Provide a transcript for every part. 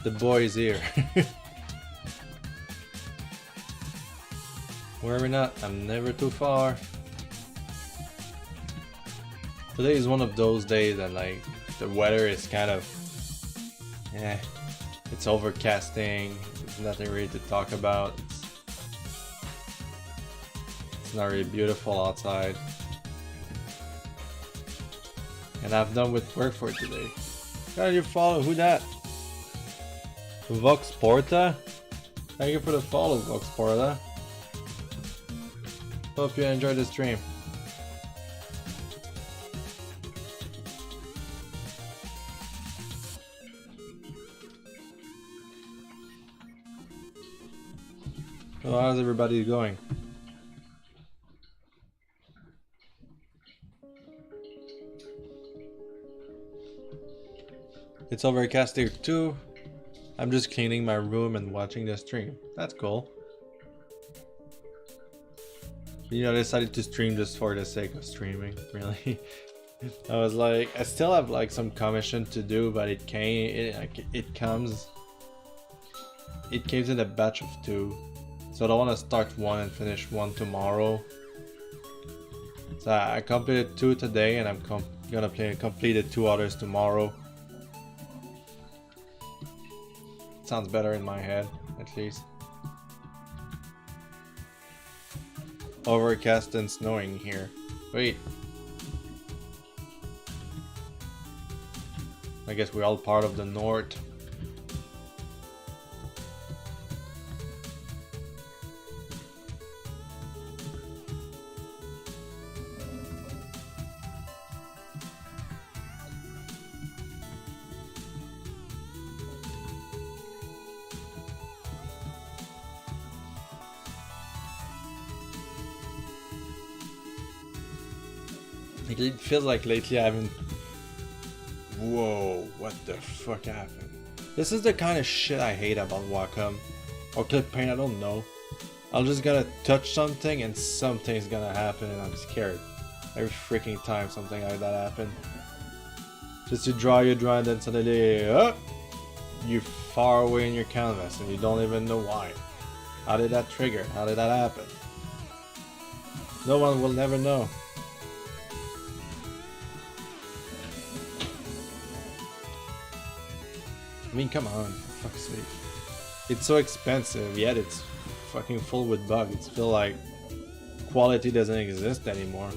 The boy is here. Worry not, I'm never too far. Today is one of those days that like the weather is kind of it's overcasting, there's nothing really to talk about. It's not really beautiful outside. And I'm done with work for today. How do you follow? Who that? Vox Porta? Thank you for the follow, Vox Porta. Hope you enjoyed the stream. So how's everybody going? It's overcast here too. I'm just cleaning my room and watching the stream. That's cool. You know, I decided to stream just for the sake of streaming, really. I was like, I still have like some commission to do, but it comes in a batch of 2. So I don't want to start 1 and finish 1 tomorrow. So I completed 2 today and I'm gonna complete the 2 others tomorrow. Sounds better in my head, at least. Overcast and snowing here. Wait. I guess we're all part of the north. It feels like lately I haven't... Whoa, what the fuck happened? This is the kind of shit I hate about Wacom. Or clip paint, I don't know. I'm just gonna touch something and something's gonna happen and I'm scared. Every freaking time something like that happens. Just you draw and then suddenly... you're far away in your canvas and you don't even know why. How did that trigger? How did that happen? No one will never know. I mean, come on, for fuck's sake. It's so expensive, yet it's fucking full with bugs. It's feel like quality doesn't exist anymore.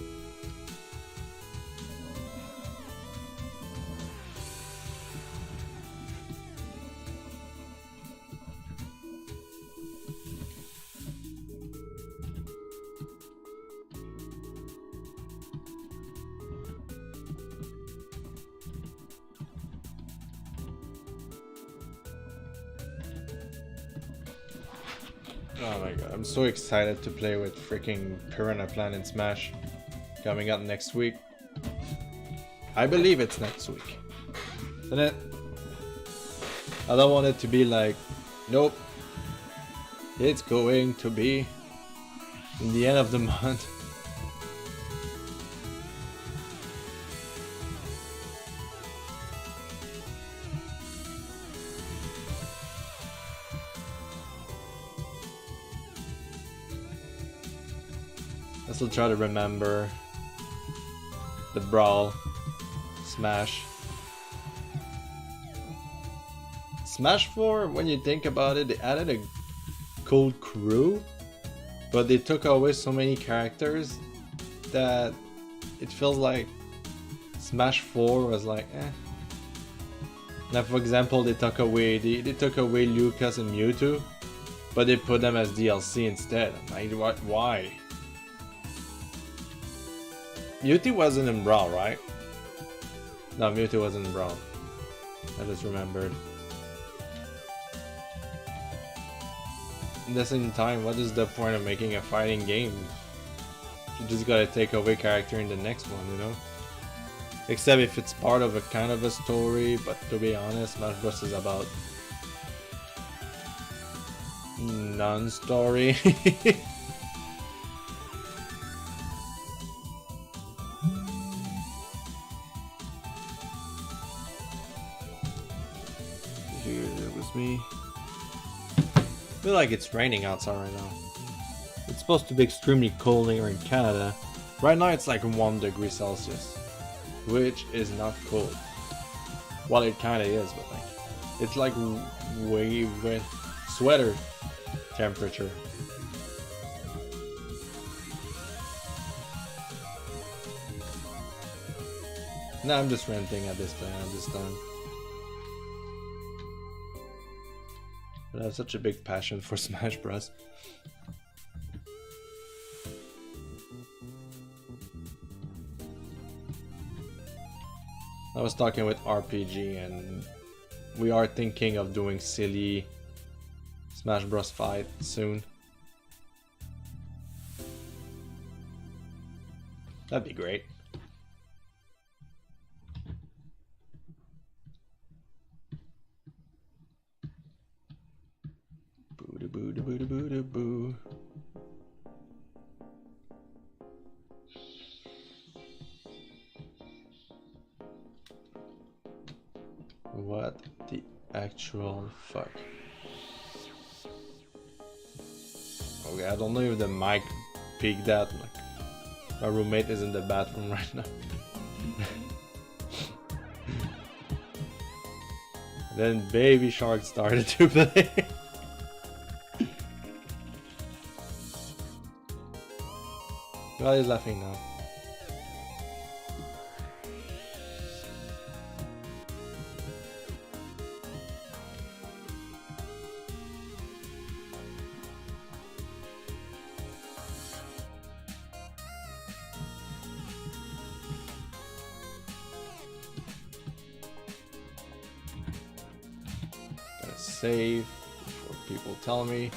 Oh my god, I'm so excited to play with freaking Piranha Plant in Smash. Coming up next week. I believe it's next week. Isn't it? I don't want it to be like, nope. It's going to be in the end of the month. I still try to remember the Brawl, Smash. Smash 4, when you think about it, they added a cool crew, but they took away so many characters that it feels like Smash 4 was like, eh. Now, for example, they took away Lucas and Mewtwo, but they put them as DLC instead. I'm like, why? Mewtwo wasn't in Brawl, right? No, Mewtwo wasn't in Brawl. I just remembered. At the same time, what is the point of making a fighting game? You just gotta take away character in the next one, you know? Except if it's part of a kind of a story, but to be honest, Smash Bros is about non-story. Excuse me. I feel like it's raining outside right now. It's supposed to be extremely cold here in Canada. Right now it's like 1 degree Celsius, which is not cold. Well, it kind of is, but like it's like way with sweater temperature. No, I'm just renting at this time. But I have such a big passion for Smash Bros. I was talking with RPG and we are thinking of doing silly Smash Bros fight soon. That'd be great. Boo da boo da boo da boo. What the actual fuck? Okay, I don't know if the mic picked that. Like, my roommate is in the bathroom right now. Then Baby Shark started to play. Well, he's laughing now. Save before people tell me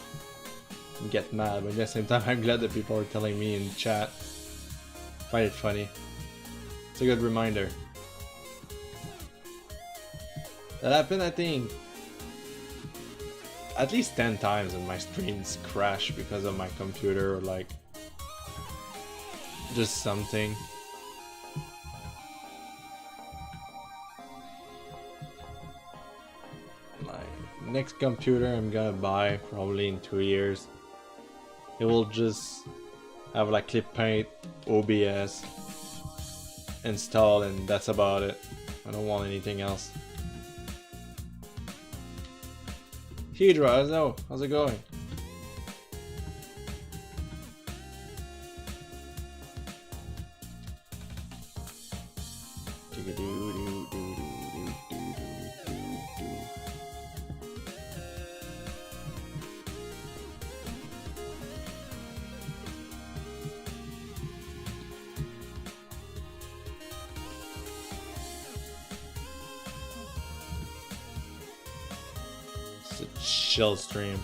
and get mad, but at the same time I'm glad that people are telling me in chat. Find it funny. It's a good reminder. That happened, I think, at least 10 times and my streams crash because of my computer or like just something. Next computer I'm gonna buy probably in 2 years, it will just have like clip paint, OBS installed, and that's about it. I don't want anything else. Hydra, how's it going? Chill stream.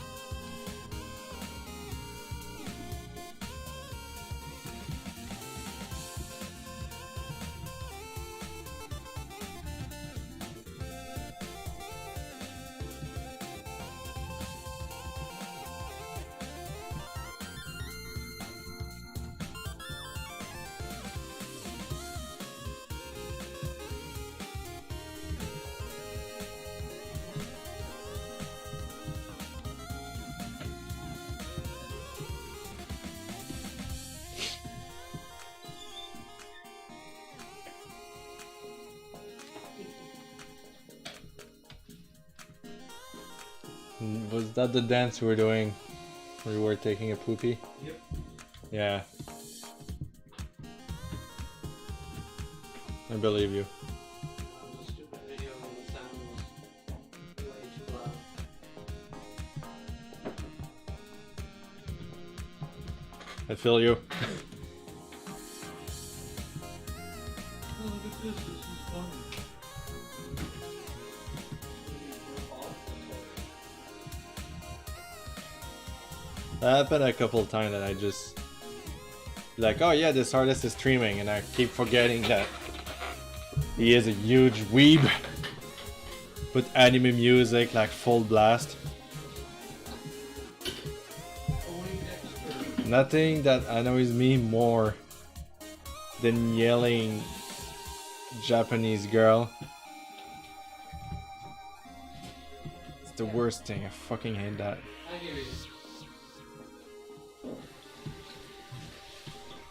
Was that the dance we were doing where we were taking a poopy? Yep. Yeah. I believe you. That was a stupid video and the sound was way too loud. I feel you. Oh, look at this. This is fun. That happened a couple of times that I just like, oh yeah, this artist is streaming, and I keep forgetting that he is a huge weeb with anime music like full blast. Nothing that annoys me more than yelling Japanese girl. the worst thing. I fucking hate that. I hear you.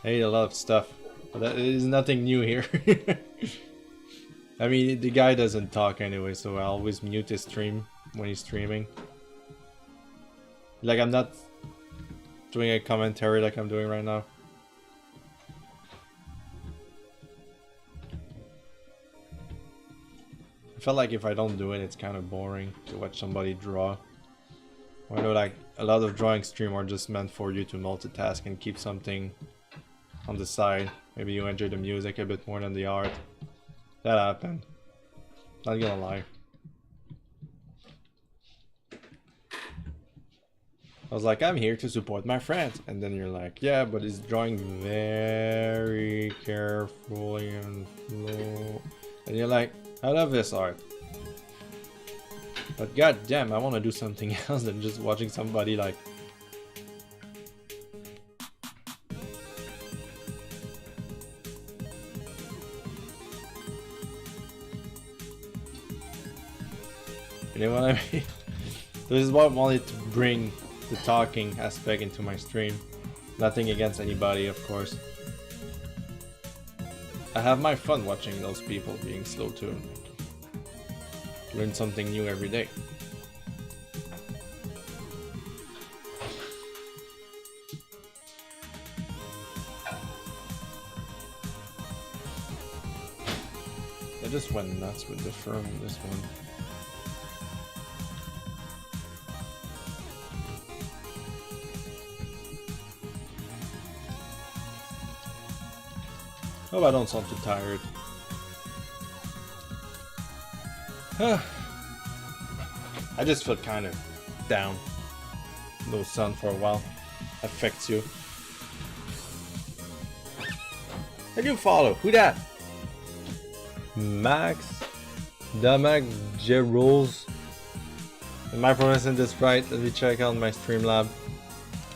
I hate a lot of stuff, but that is nothing new here. I mean, the guy doesn't talk anyway, so I always mute his stream when he's streaming. Like, I'm not doing a commentary like I'm doing right now. I felt like if I don't do it, it's kind of boring to watch somebody draw. I know, like, a lot of drawing stream are just meant for you to multitask and keep something on the side. Maybe you enjoy the music a bit more than the art. That happened. Not gonna lie. I was like, I'm here to support my friends. And then you're like, yeah, but he's drawing very carefully and slow. And you're like, I love this art. But goddamn, I want to do something else than just watching somebody like... You know what I mean? This is why I wanted to bring the talking aspect into my stream. Nothing against anybody, of course. I have my fun watching those people being slow too. Learn something new every day. I just went nuts with the firm in this one. Hope I don't sound too tired. I just feel kind of down. No sun for a while. Affects you. I do follow. Who that? Max Damag Jerols. Am I pronouncing this right? Let me check out my Streamlab.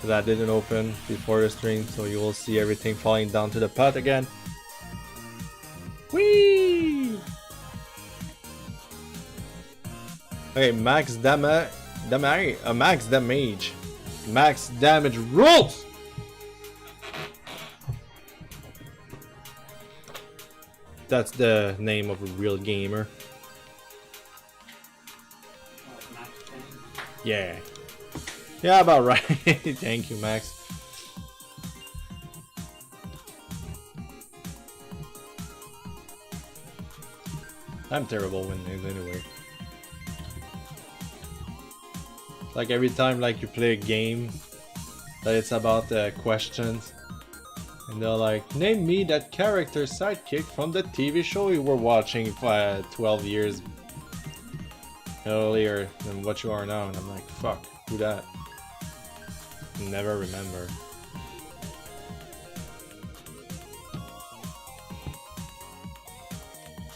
That didn't open before the stream, so you will see everything falling down to the pot again. Whee! Okay, max damage. Max damage. Max damage rules! That's the name of a real gamer. Yeah. Yeah, about right. Thank you, Max. I'm terrible with names anyway. Like every time like you play a game that it's about questions and they're like, name me that character sidekick from the TV show you were watching for 12 years earlier than what you are now, and I'm like, fuck, who that? Never remember.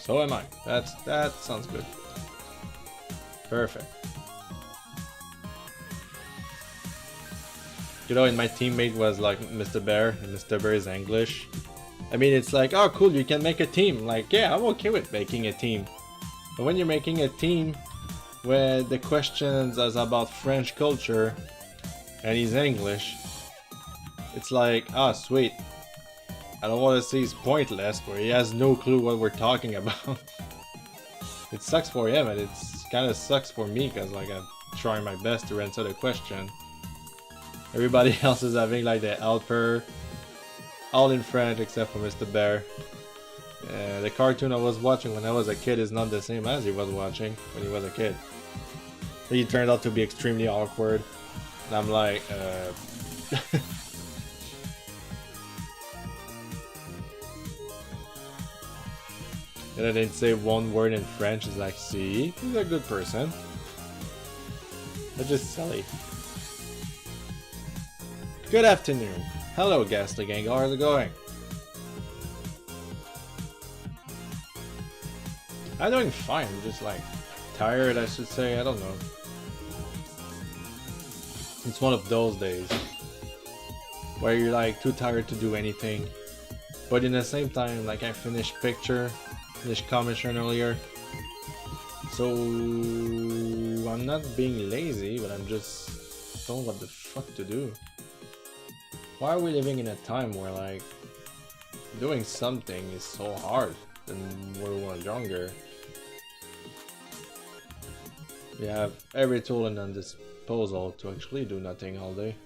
So am I. That sounds good. Perfect. You know, and my teammate was like Mr. Bear, and Mr. Bear is English. I mean, it's like, oh cool, you can make a team. Like, yeah, I'm okay with making a team. But when you're making a team where the questions is about French culture and he's English, it's like, ah, sweet. I don't want to say he's pointless, but he has no clue what we're talking about. It sucks for him, and it's kind of sucks for me, because like I'm trying my best to answer the question. Everybody else is having like the outper, all in French except for Mr. Bear. The cartoon I was watching when I was a kid is not the same as he was watching when he was a kid. He turned out to be extremely awkward, and I'm like, And I didn't say one word in French. It's like, see, he's a good person. They're just silly. Good afternoon. Hello, Ghastly Gang. How's it going? I'm doing fine. I'm just like tired, I should say. I don't know. It's one of those days where you're like too tired to do anything, but in the same time, like I finished picture, finished commission earlier, So I'm not being lazy, but I'm just don't know what the fuck to do. Why are we living in a time where like doing something is so hard than when we were younger? We have every tool in our disposal to actually do nothing all day.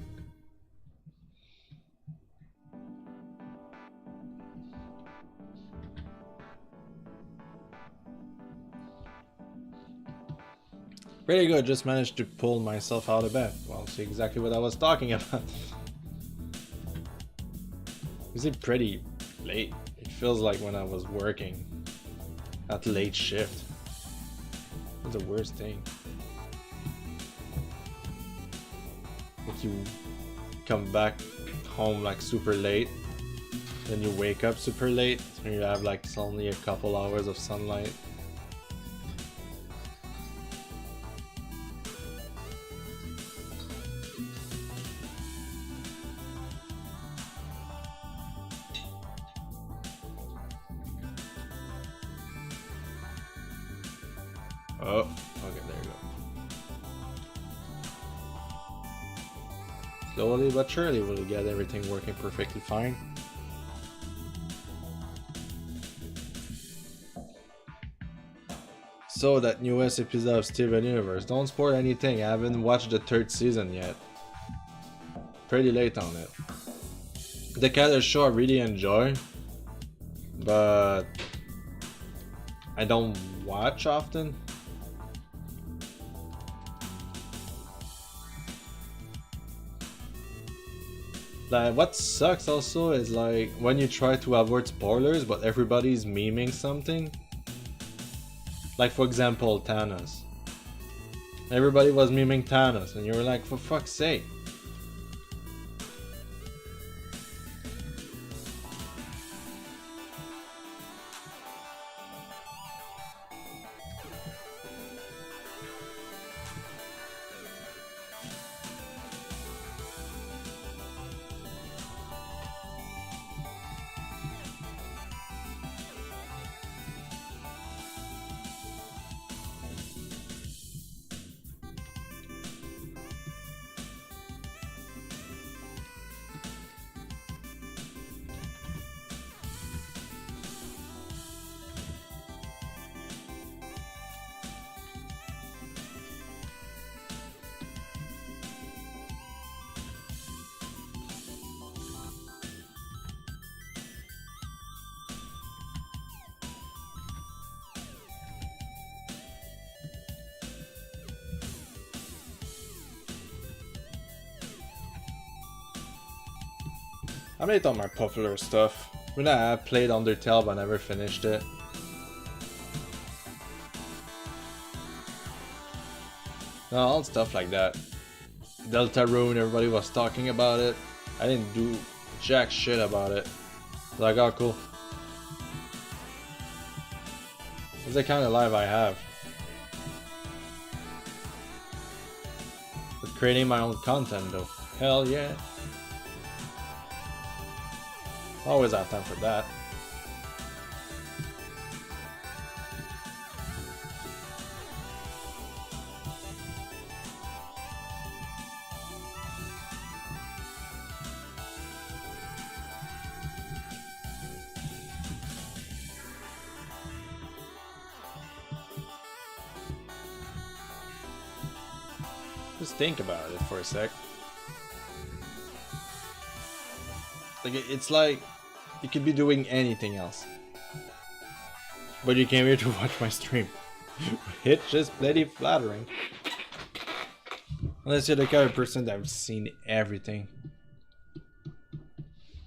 Pretty good, just managed to pull myself out of bed. Well, see exactly what I was talking about. Is it pretty late? It feels like when I was working at late shift. That's the worst thing. If you come back home like super late, then you wake up super late, and you have like only a couple hours of sunlight. Oh, okay, there you go. Slowly but surely we'll get everything working perfectly fine. So that newest episode of Steven Universe, don't spoil anything, I haven't watched the 3rd season yet. Pretty late on it. The kind of show I really enjoy, but I don't watch often. Like, what sucks also is like when you try to avoid spoilers but everybody's memeing something. Like for example Thanos. Everybody was memeing Thanos and you were like, for fuck's sake. I played all my popular stuff. When I played Undertale but never finished it. No, all stuff like that. Deltarune, everybody was talking about it. I didn't do jack shit about it. Like, oh cool. It's the kind of life I have. But creating my own content though. Hell yeah. Always have time for that. Just think about it for a sec. Like, it's like you could be doing anything else, but you came here to watch my stream. It's just bloody flattering. Unless you're the kind of person that's seen everything.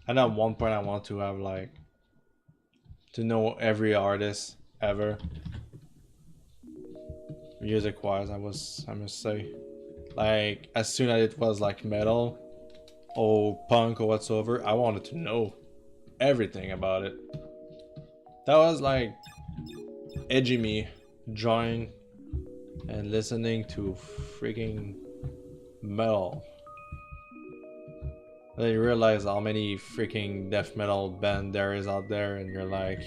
And at one point I want to have like to know every artist ever. Music wise, I must say. Like as soon as it was like metal or punk or whatsoever, I wanted to know everything about it. That was like edgy me drawing and listening to freaking metal. Then you realize how many freaking death metal band there is out there and you're like,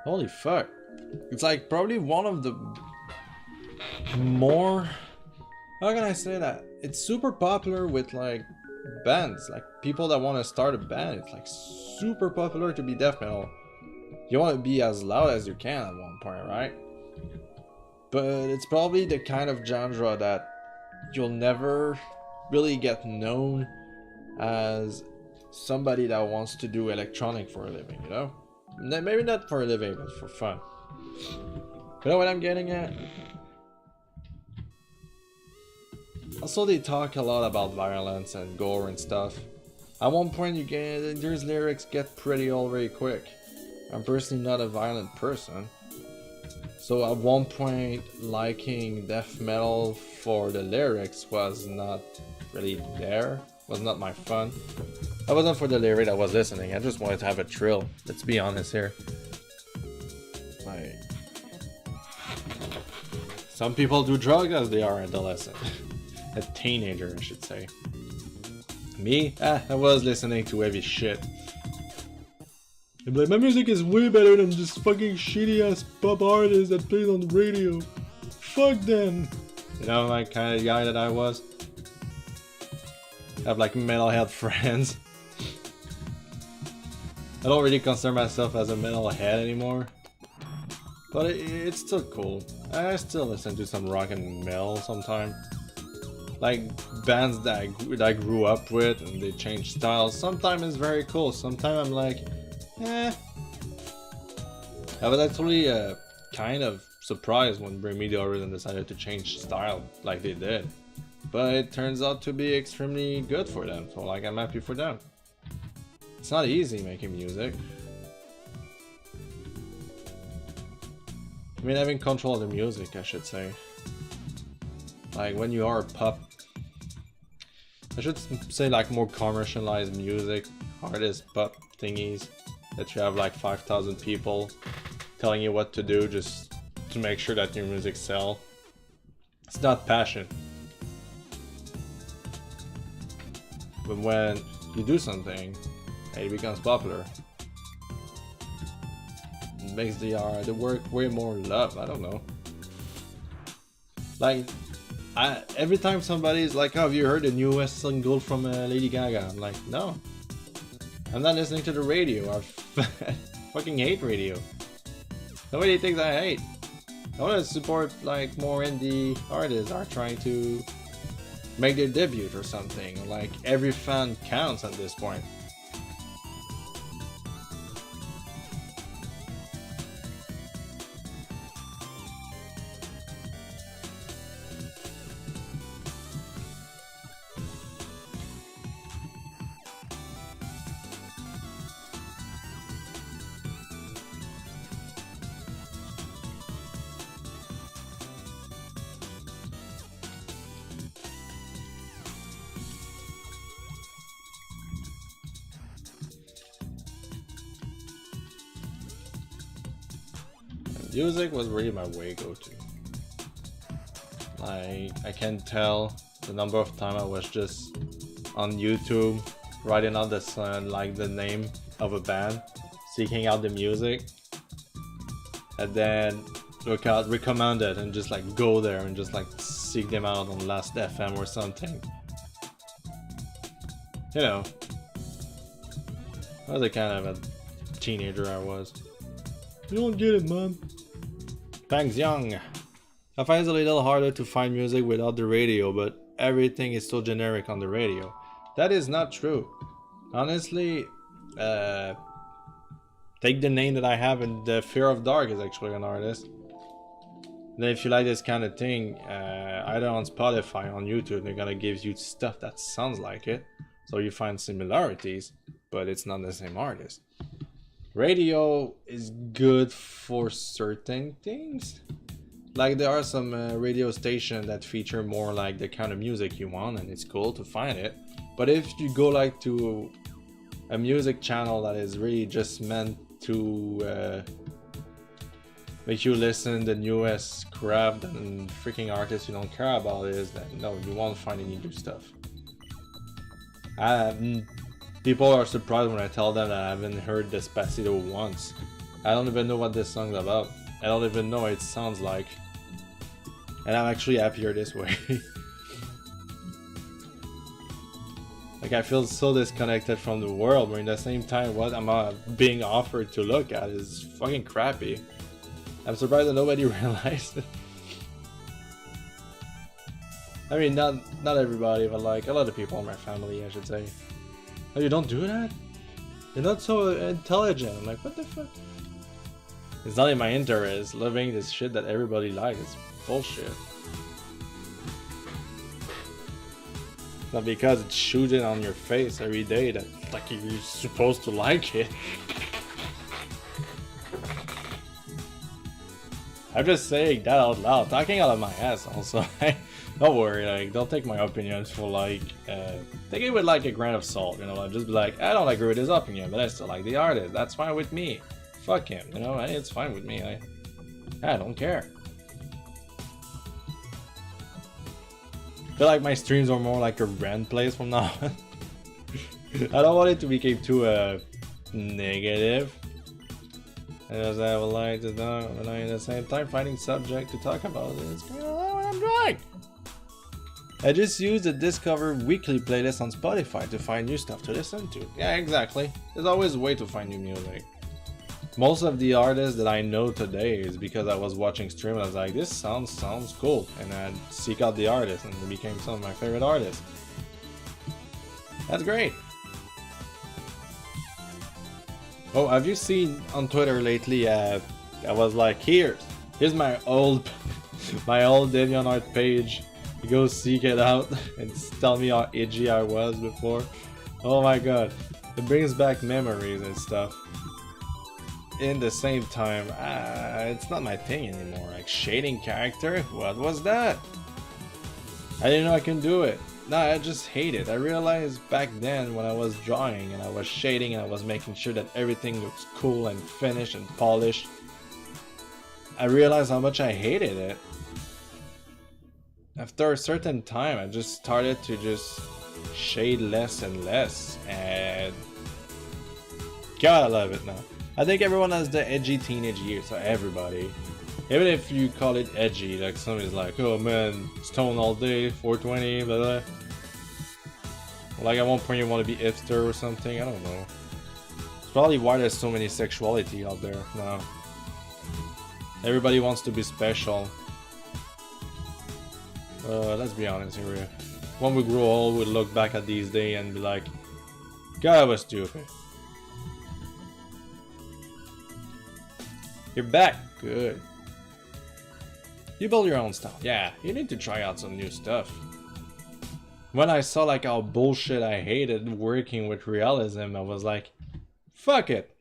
holy fuck. It's like probably one of the more, how can I say that? It's super popular with like bands, like people that want to start a band. It's like super popular to be death metal. You want to be as loud as you can at one point, right? But it's probably the kind of genre that you'll never really get known as somebody that wants to do electronic for a living, you know? Maybe not for a living, but for fun. You know what I'm getting at? Also, they talk a lot about violence and gore and stuff. At one point, there's lyrics get pretty old very quick. I'm personally not a violent person. So at one point, liking death metal for the lyrics was not really there. Was not my fun. That wasn't for the lyric I was listening. I just wanted to have a thrill. Let's be honest here. Like, some people do drugs as they are adolescent. A teenager, I should say. Me? I was listening to heavy shit. I'm like, my music is way better than this fucking shitty ass pop artist that plays on the radio. Fuck them. You know, like kind of guy that I was. I have like metalhead friends. I don't really consider myself as a metalhead anymore. But it's still cool. I still listen to some rock and metal sometimes. Like bands that I grew up with and they change styles. Sometimes it's very cool. Sometimes I'm like, I was actually kind of surprised when Bring Me the Horizon decided to change style like they did. But it turns out to be extremely good for them, so like I'm happy for them. It's not easy making music. I mean, having control of the music, I should say. Like when you are a pop, I should say like more commercialized music, artist pop thingies, that you have like 5,000 people telling you what to do just to make sure that your music sells. It's not passion. But when you do something and it becomes popular, it makes the work way more love. I don't know. Like, every time somebody's like, oh, have you heard the newest single from Lady Gaga? I'm like, no. I'm not listening to the radio. I fucking hate radio. Nobody thinks I hate. I want to support like more indie artists are trying to make their debut or something. Like every fan counts at this point. Music was really my way go-to. Like, I can tell the number of times I was just on YouTube writing out like the name of a band, seeking out the music, and then look out recommended and just like go there and just like seek them out on Last FM or something. You know, that was the kind of a teenager I was. You don't get it, man. Thanks, Young. I find it a little harder to find music without the radio, but everything is so generic on the radio. That is not true. Honestly, take the name that I have in the Fear of Dark is actually an artist. Then if you like this kind of thing, either on Spotify or on YouTube, they're gonna give you stuff that sounds like it. So you find similarities, but it's not the same artist. Radio is good for certain things. Like there are some radio stations that feature more like the kind of music you want, and it's cool to find it. But if you go like to a music channel that is really just meant to make you listen the newest crap and freaking artists you don't care about, is that no, you won't find any new stuff. People are surprised when I tell them that I haven't heard Despacito once. I don't even know what this song's about. I don't even know what it sounds like. And I'm actually happier this way. Like, I feel so disconnected from the world, but in the same time, what I'm being offered to look at is fucking crappy. I'm surprised that nobody realized it. I mean, not everybody, but like a lot of people in my family, I should say. Oh, you don't do that? You're not so intelligent. I'm like, what the fuck? It's not in my interest. Living this shit that everybody likes. It's bullshit. It's not because it's shooting on your face every day that like you're supposed to like it. I'm just saying that out loud, talking out of my ass also. Don't worry, like, don't take my opinions for like, take it with like a grain of salt, you know, like, just be like, I don't agree with his opinion, but I still like the artist, that's fine with me. Fuck him, you know, it's fine with me, I don't care. I feel like my streams are more like a rant place from now on. I don't want it to become too, negative. As I would like to know, and at the same time finding subject to talk about it. It's kind of what I'm doing. I just use the Discover Weekly playlist on Spotify to find new stuff to listen to. Yeah, exactly. There's always a way to find new music. Most of the artists that I know today is because I was watching stream and I was like, this sounds cool. And I'd seek out the artist and they became some of my favorite artists. That's great. Oh, have you seen on Twitter lately, I was like, here's my old DeviantArt page. Go seek it out and tell me how edgy I was before. Oh my god. It brings back memories and stuff. In the same time, it's not my thing anymore. Like, shading character? What was that? I didn't know I can do it. No, I just hate it. I realized back then when I was drawing and I was shading and I was making sure that everything looks cool and finished and polished, I realized how much I hated it. After a certain time, I just started to just shade less and less, and God, I love it now. I think everyone has the edgy teenage years, so everybody. Even if you call it edgy, like somebody's like, oh man, stone all day, 420, blah blah. Like at one point you want to be hipster or something, I don't know. It's probably why there's so many sexuality out there now. Everybody wants to be special. Let's be honest here. When we grow old, we'll look back at these days and be like, God, I was stupid. You're back. Good. You build your own style. Yeah, you need to try out some new stuff. When I saw like how bullshit I hated working with realism, I was like, fuck it.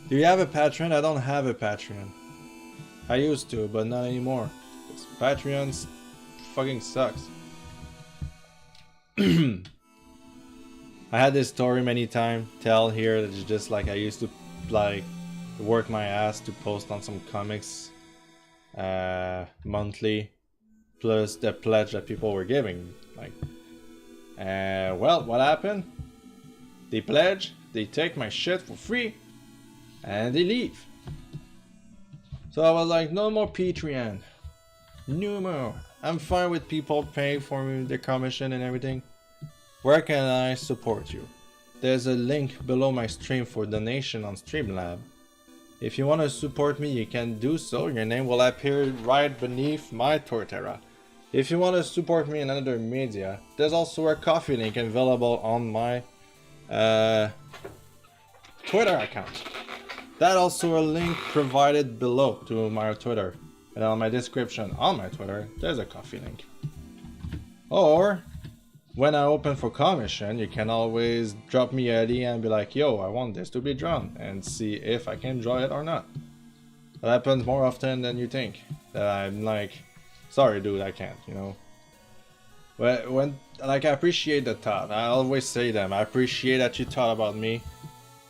Do you have a Patreon? I don't have a Patreon. I used to, but not anymore. Because Patreon fucking sucks. I had this story many times tell here that it's just like I used to like work my ass to post on some comics monthly, plus the pledge that people were giving. Like, well, what happened? They pledge, they take my shit for free, and they leave. So I was like, no more Patreon. No more. I'm fine with people paying for me their commission and everything. Where can I support you? There's a link below my stream for donation on Streamlab. If you want to support me, you can do so. Your name will appear right beneath my Torterra. If you want to support me in another media, there's also a coffee link available on my Twitter account. That also a link provided below to my Twitter. And on my description on my Twitter, there's a coffee link. Or when I open for commission, you can always drop me a DM and be like, yo, I want this to be drawn, and see if I can draw it or not. That happens more often than you think. That I'm like, sorry dude, I can't, you know. But when, like, I appreciate the thought. I always say them. I appreciate that you thought about me,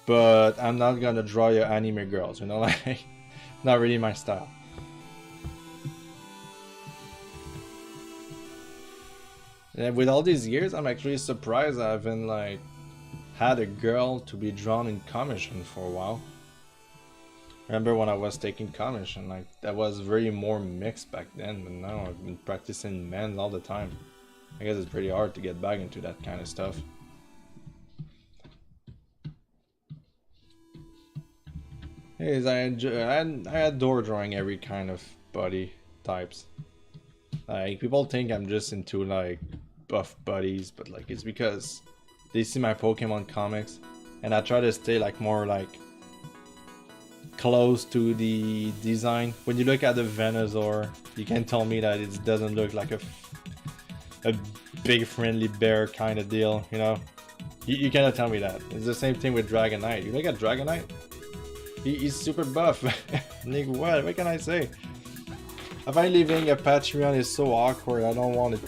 but I'm not gonna draw your anime girls, you know, like, not really my style. And with all these years, I'm actually surprised I haven't like had a girl to be drawn in commission for a while. Remember when I was taking commission, like that was very more mixed back then, but now I've been practicing men's all the time. I guess it's pretty hard to get back into that kind of stuff. Anyways, I adore drawing every kind of body types. Like, people think I'm just into like buff buddies, but like it's because they see my Pokemon comics, and I try to stay like more like close to the design. When you look at the Venusaur, you can tell me that it doesn't look like a big friendly bear kind of deal, you know? You cannot tell me that. It's the same thing with Dragonite. You look at Dragonite, he's super buff. Like, what can I say? I find leaving a Patreon is so awkward. I don't want it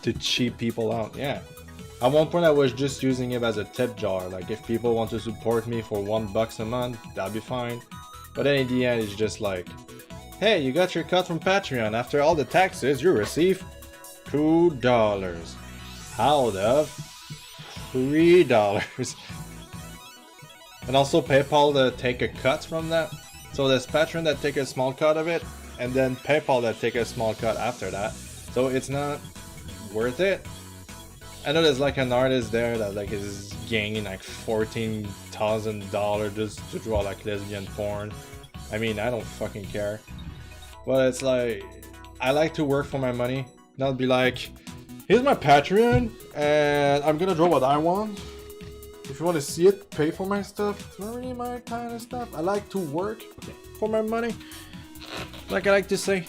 to cheap people out. Yeah. At one point I was just using it as a tip jar. Like, if people want to support me for $1 a month, that'd be fine. But then in the end it's just like, hey, you got your cut from Patreon. After all the taxes, you receive $2 out of $3. And also PayPal to take a cut from that. So there's Patreon that take a small cut of it, and then PayPal that take a small cut after that. So it's not worth it. I know there's like an artist there that like is gaining like $14,000 just to draw like lesbian porn. I mean, I don't fucking care. But it's like, I like to work for my money, not be like, here's my Patreon and I'm gonna draw what I want. If you want to see it, pay for my stuff. It's not really my kind of stuff. I like to work for my money. Like I like to say,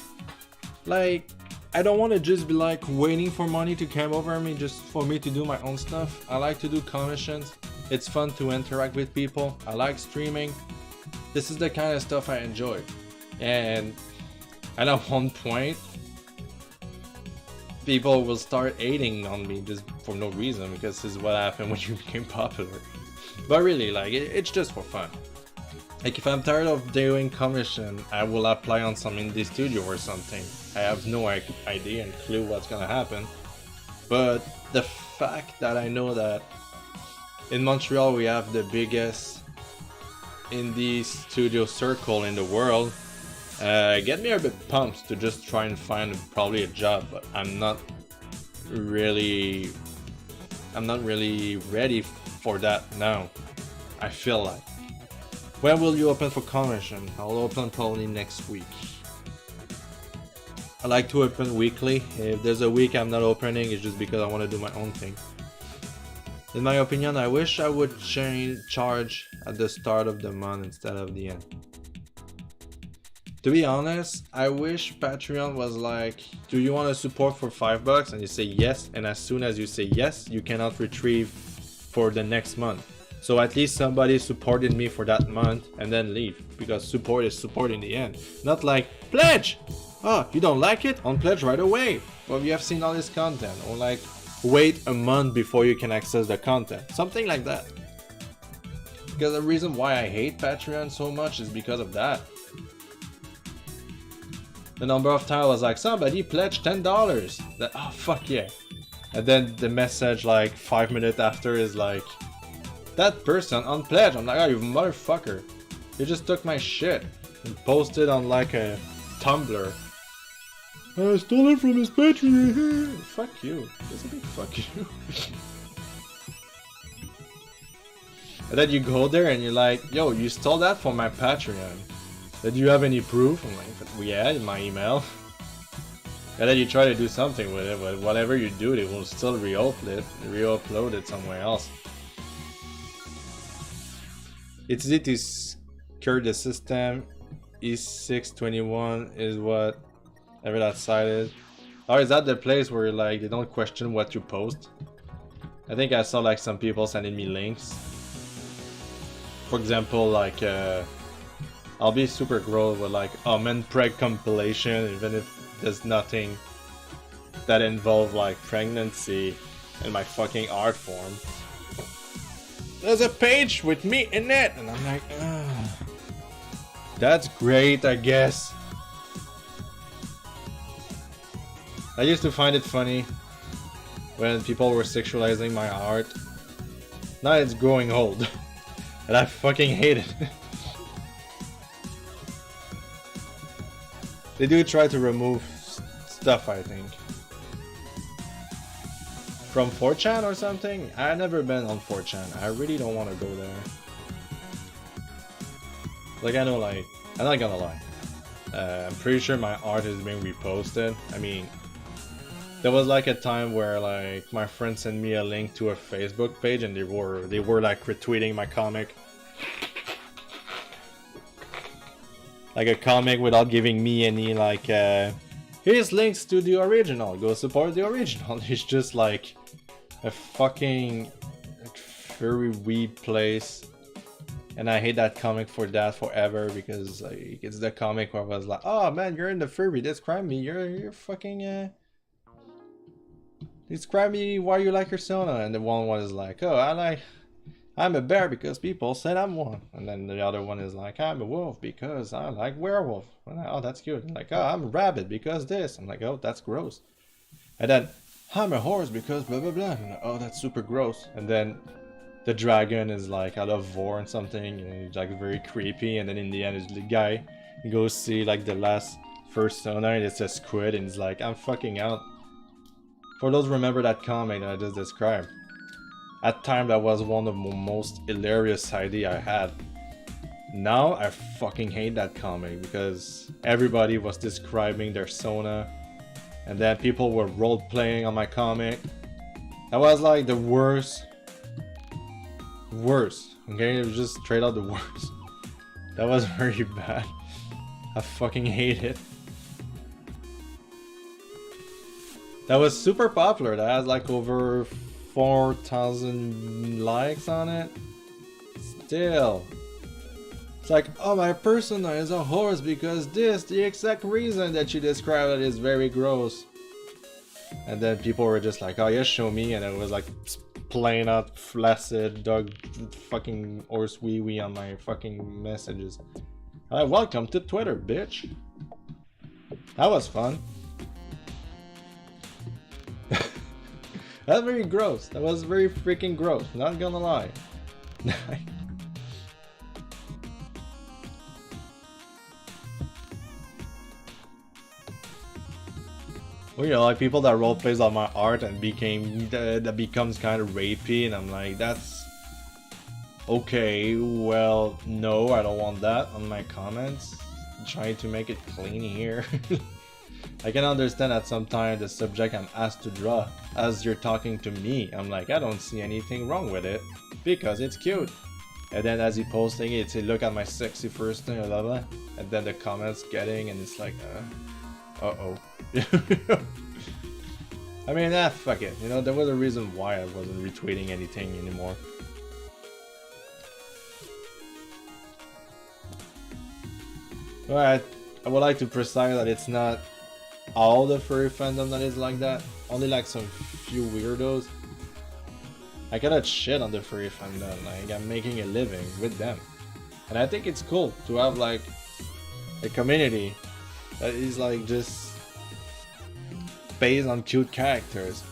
like, I don't want to just be like waiting for money to come over me just for me to do my own stuff. I like to do commissions. It's fun to interact with people. I like streaming. This is the kind of stuff I enjoy. And at one point, people will start hating on me just for no reason, because this is what happened when you became popular. But really, like, it's just for fun. Like, if I'm tired of doing commission, I will apply on some indie studio or something. I have no idea and clue what's gonna happen. But the fact that I know that in Montreal we have the biggest indie studio circle in the world, get me a bit pumped to just try and find probably a job. But I'm not really ready for that now. I feel like. When will you open for commission? I'll open probably next week. I like to open weekly. If there's a week I'm not opening, it's just because I want to do my own thing. In my opinion, I wish I would charge at the start of the month instead of the end. To be honest, I wish Patreon was like, do you want to support for $5? And you say yes, and as soon as you say yes, you cannot retrieve for the next month. So at least somebody supported me for that month and then leave, because support is support in the end. Not like, pledge! Oh, you don't like it? Unpledge right away! Well, you have seen all this content. Or like, wait a month before you can access the content. Something like that. Because the reason why I hate Patreon so much is because of that. The number of times I was like, somebody pledged $10. That, oh, fuck yeah. And then the message like 5 minutes after is like, that person unpledged. I'm like, oh, you motherfucker. You just took my shit and posted on like a Tumblr. I stole it from his Patreon. Fuck you. That's a big fuck you. And then you go there and you're like, yo, you stole that from my Patreon. Did you have any proof? I'm like, yeah, in my email. And then you try to do something with it, but whatever you do, they will still re-upload it somewhere else. It's easy to skirt the system. E621 is what ever that site is. Oh, is that the place where like they don't question what you post? I think I saw like some people sending me links. For example, like I'll be super gross with like men preg compilation, even if there's nothing that involve like pregnancy in my fucking art form. There's a page with me in it, and I'm like, that's great, I guess. I used to find it funny when people were sexualizing my art. Now it's growing old, and I fucking hate it. They do try to remove stuff, I think. From 4chan or something? I've never been on 4chan. I really don't want to go there. Like, I know, like, I'm not gonna lie. I'm pretty sure my art is being reposted. I mean, there was like a time where like my friend sent me a link to a Facebook page and they were like retweeting my comic. Like a comic without giving me any like here's links to the original, go support the original. It's just like a fucking like, furry weeb place. And I hate that comic for that forever because like it's the comic where I was like, oh man, you're in the furry, describe me, you're fucking describe me why you like persona. And the one was like, oh, I'm a bear because people said I'm one. And then the other one is like, I'm a wolf because I like werewolf. And I, oh, that's cute. And like, oh, I'm a rabbit because this. I'm like, oh, that's gross. And then I'm a horse because blah blah blah. And like, oh, that's super gross. And then the dragon is like out of war and something, and it's like very creepy. And then in the end, it's the guy goes see like the last persona, and it's a squid, and he's like, I'm fucking out. For those who remember that comic that I just described, at time that was one of the most hilarious idea I had. Now I fucking hate that comic because everybody was describing their Sona, and then people were role playing on my comic. That was like the worst. Okay, it was just straight out the worst. That was very bad. I fucking hate it. That was super popular. That has like over 4,000 likes on it. Still, it's like, oh, my persona is a horse because this, the exact reason that you described it is very gross. And then people were just like, oh yeah, show me, and it was like plain out flaccid dog fucking horse wee wee on my fucking messages. Welcome to Twitter, bitch. That was fun. That's very gross. That was very freaking gross. Not gonna lie. Well, you know, like people that role plays on my art and that becomes kind of rapey, and I'm like, that's okay. Well, no, I don't want that on my comments. I'm trying to make it clean here. I can understand that sometimes the subject I'm asked to draw, as you're talking to me, I'm like, I don't see anything wrong with it because it's cute. And then as he posting it, say, look at my sexy first thing, blah blah, and then the comments getting, and it's like, uh-oh. I mean, fuck it. You know, there was a reason why I wasn't retweeting anything anymore. But I would like to precise that it's not all the furry fandom that is like that. Only like some few weirdos. I cannot shit on the furry fandom. Like, I'm making a living with them. And I think it's cool to have like a community that is like just based on cute characters.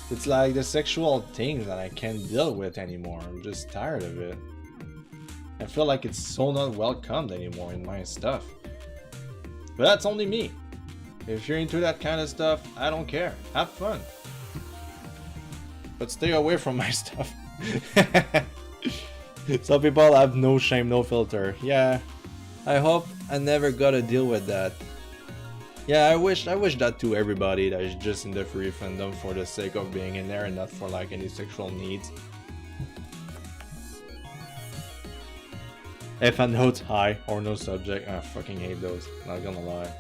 It's like the sexual things that I can't deal with anymore. I'm just tired of it. I feel like it's so not welcomed anymore in my stuff. But that's only me. If you're into that kind of stuff, I don't care. Have fun. But stay away from my stuff. Some people have no shame, no filter. Yeah. I hope I never gotta deal with that. Yeah, I wish that to everybody that is just in the furry fandom for the sake of being in there and not for like any sexual needs. If a note high or no subject, I fucking hate those, not gonna lie.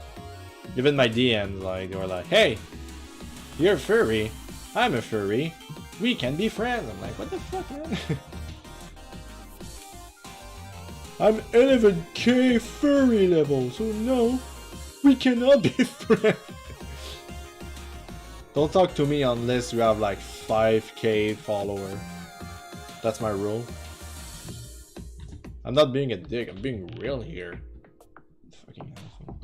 Even my DMs, like, they were like, hey, you're furry, I'm a furry, we can be friends. I'm like, what the fuck, man? I'm 11k furry level, so no, we cannot be friends. Don't talk to me unless you have like 5k follower. That's my rule. I'm not being a dick, I'm being real here. Fucking asshole.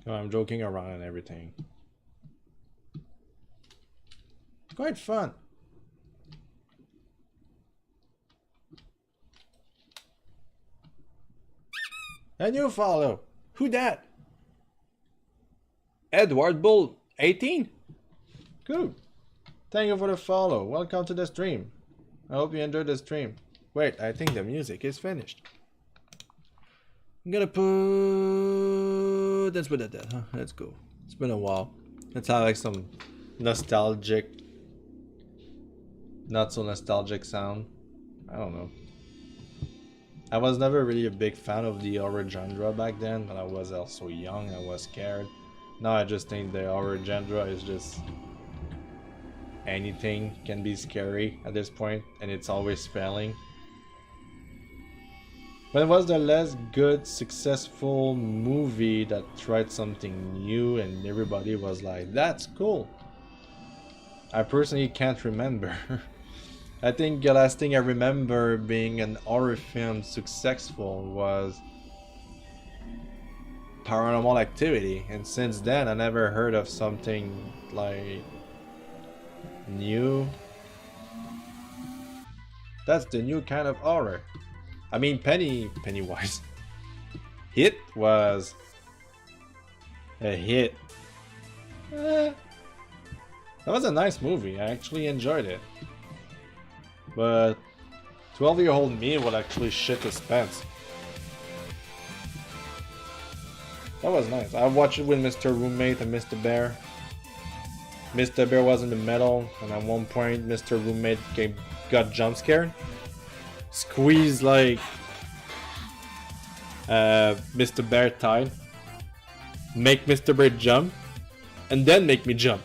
Oh, I'm joking around and everything. Quite fun. A new follow. Who that? Edward Bull 18? Good. Thank you for the follow. Welcome to the stream. I hope you enjoyed the stream. Wait, I think the music is finished. I'm gonna put... Let's put it there, huh? Let's go. It's been a while. Let's have like some nostalgic... Not so nostalgic sound. I don't know. I was never really a big fan of the horror genre back then, but I was also young, I was scared. Now I just think the horror genre is just... anything can be scary at this point, and it's always failing. But it was the less good, successful movie that tried something new and everybody was like, that's cool. I personally can't remember. I think the last thing I remember being an horror film successful was Paranormal Activity, and since then I never heard of something like new. That's the new kind of horror. I mean, Pennywise. Hit was a hit. That was a nice movie. I actually enjoyed it. But 12-year-old me would actually shit his pants. That was nice. I watched it with Mr. Roommate and Mr. Bear. Mr. Bear was in the middle, and at one point Mr. Roommate got jump scared. Squeezed like Mr. Bear tied. Make Mr. Bear jump, and then make me jump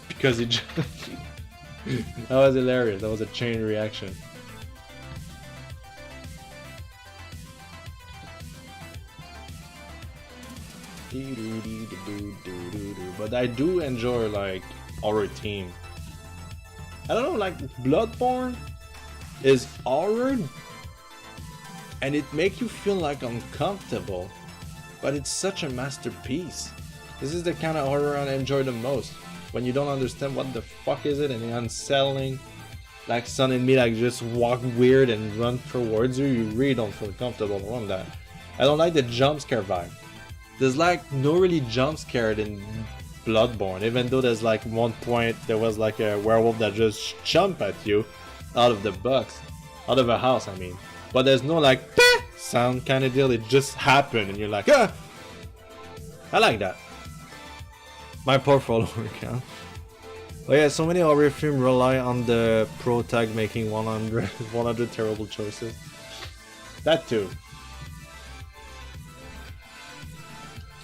because he jumped. That was hilarious. That was a chain reaction. But I do enjoy like horror theme. I don't know, like Bloodborne is horror and it makes you feel like uncomfortable, but it's such a masterpiece. This is the kind of horror I enjoy the most. When you don't understand what the fuck is it and you're unsettling, like Son and me like just walk weird and run towards you, you really don't feel comfortable around that. I don't like the jump scare vibe. There's like no really jump scared in Bloodborne, even though there's like one point there was like a werewolf that just jumped at you out of the box, out of a house I mean. But there's no like Pah! Sound kind of deal, it just happened and you're like ah! I like that. My poor follower count. Oh yeah, so many horror films rely on the pro tag making 100 terrible choices. That too.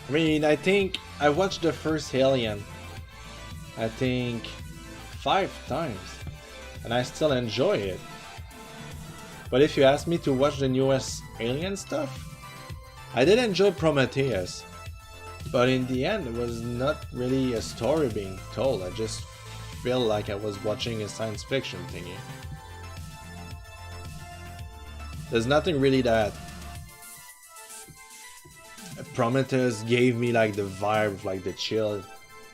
I mean, I think I watched the first Alien, I think 5 times, and I still enjoy it. But if you ask me to watch the newest Alien stuff, I did enjoy Prometheus. But in the end, it was not really a story being told. I just feel like I was watching a science fiction thingy. There's nothing really that Prometheus gave me like the vibe, like the chill.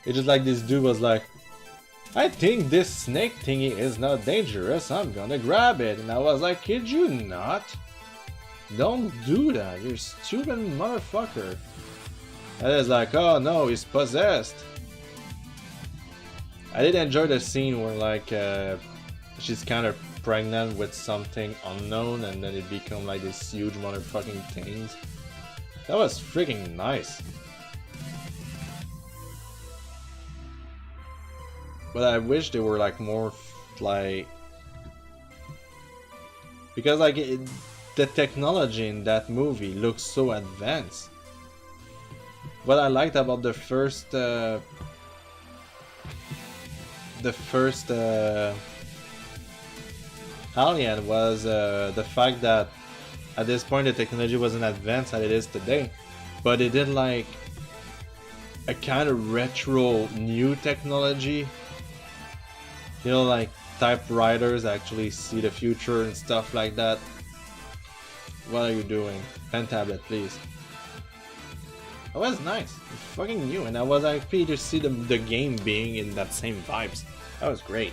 It's just like this dude was like, I think this snake thingy is not dangerous, I'm gonna grab it. And I was like, kid you not? Don't do that, you're a stupid motherfucker. And it's like, oh no, he's possessed. I did enjoy the scene where like she's kind of pregnant with something unknown and then it become like this huge motherfucking things. That was freaking nice. But I wish they were like more like, because like the technology in that movie looks so advanced. What I liked about the first Alien was the fact that at this point the technology wasn't advanced as it is today, but it did like a kind of retro new technology, you know, like typewriters actually see the future and stuff like that. What are you doing? Pen tablet please. That was nice. It's fucking new, and I was happy to see the game being in that same vibes. That was great.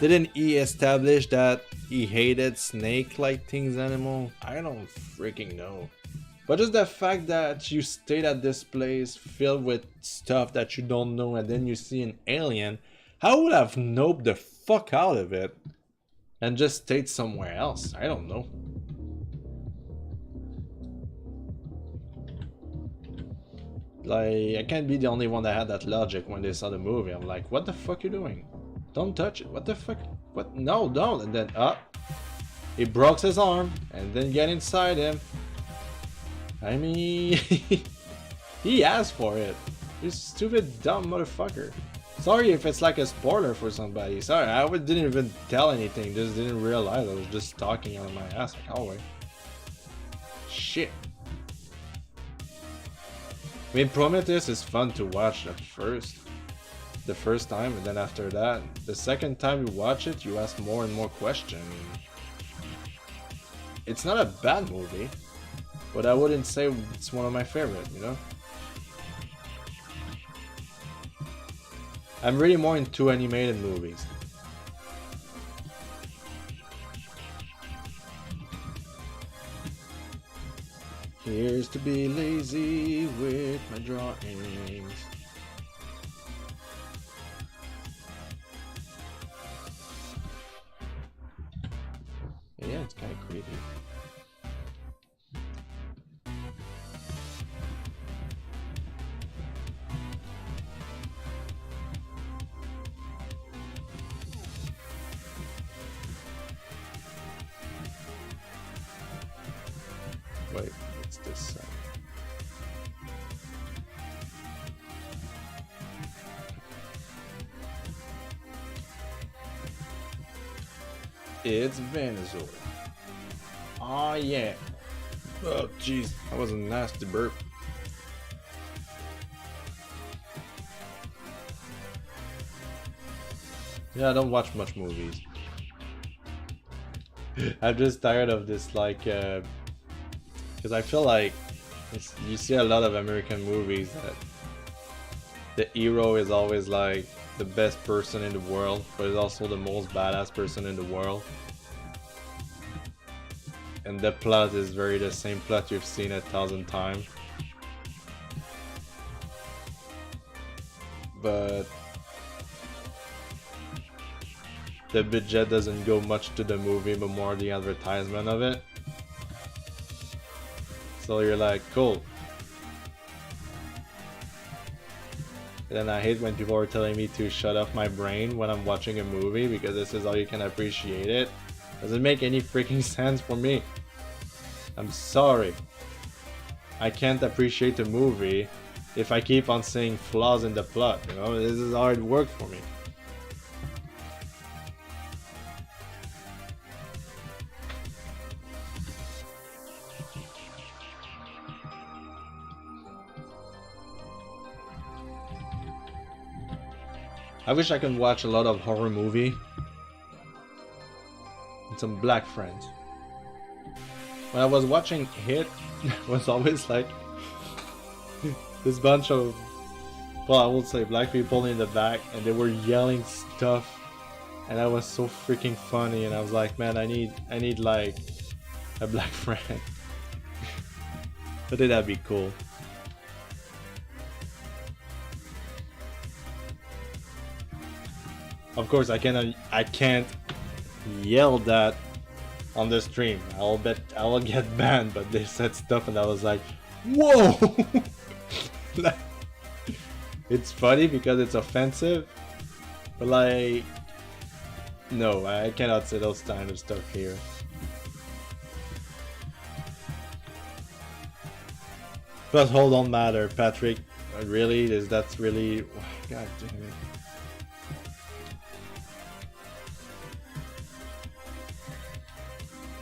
Didn't he establish that he hated snake-like things animal. I don't freaking know. But just the fact that you stayed at this place filled with stuff that you don't know and then you see an alien, I would have noped the fuck out of it and just stayed somewhere else. I don't know. Like, I can't be the only one that had that logic when they saw the movie. I'm like, what the fuck you doing? Don't touch it. What the fuck? What? No, don't. And then, he broke his arm and then get inside him. I mean, he asked for it. You stupid, dumb motherfucker. Sorry if it's like a spoiler for somebody. Sorry, I didn't even tell anything. Just didn't realize I was just talking out of my ass like always. Shit. I mean, Prometheus is fun to watch at first. The first time, and then after that, the second time you watch it, you ask more and more questions. It's not a bad movie, but I wouldn't say it's one of my favorite, you know? I'm really more into animated movies. Here's to be lazy with my drawings. Yeah, it's kind of creepy. Wait, what's this side? It's Venezuela. Oh yeah. Oh jeez, that was a nasty burp. Yeah, I don't watch much movies. I'm just tired of this, like, because I feel like you see a lot of American movies that the hero is always like the best person in the world, but is also the most badass person in the world. And the plot is very the same plot you've seen 1,000 times. But the budget doesn't go much to the movie, but more the advertisement of it. So you're like, cool. And then I hate when people are telling me to shut off my brain when I'm watching a movie because this is how you can appreciate it. Doesn't make any freaking sense for me. I'm sorry. I can't appreciate a movie if I keep on seeing flaws in the plot, you know? This is how it works for me. I wish I could watch a lot of horror movie and some black friends. When I was watching Hit, it was always like this bunch of, well, I would say black people in the back, and they were yelling stuff, and that was so freaking funny. And I was like, man, I need like a black friend. But that'd be cool. Of course, I can't yell that on the stream. I'll bet I will get banned. But they said stuff, and I was like, "Whoa!" Like, it's funny because it's offensive, but like, no, I cannot say those kind of stuff here. But hold on, matter, Patrick. Really? That's really? God damn it.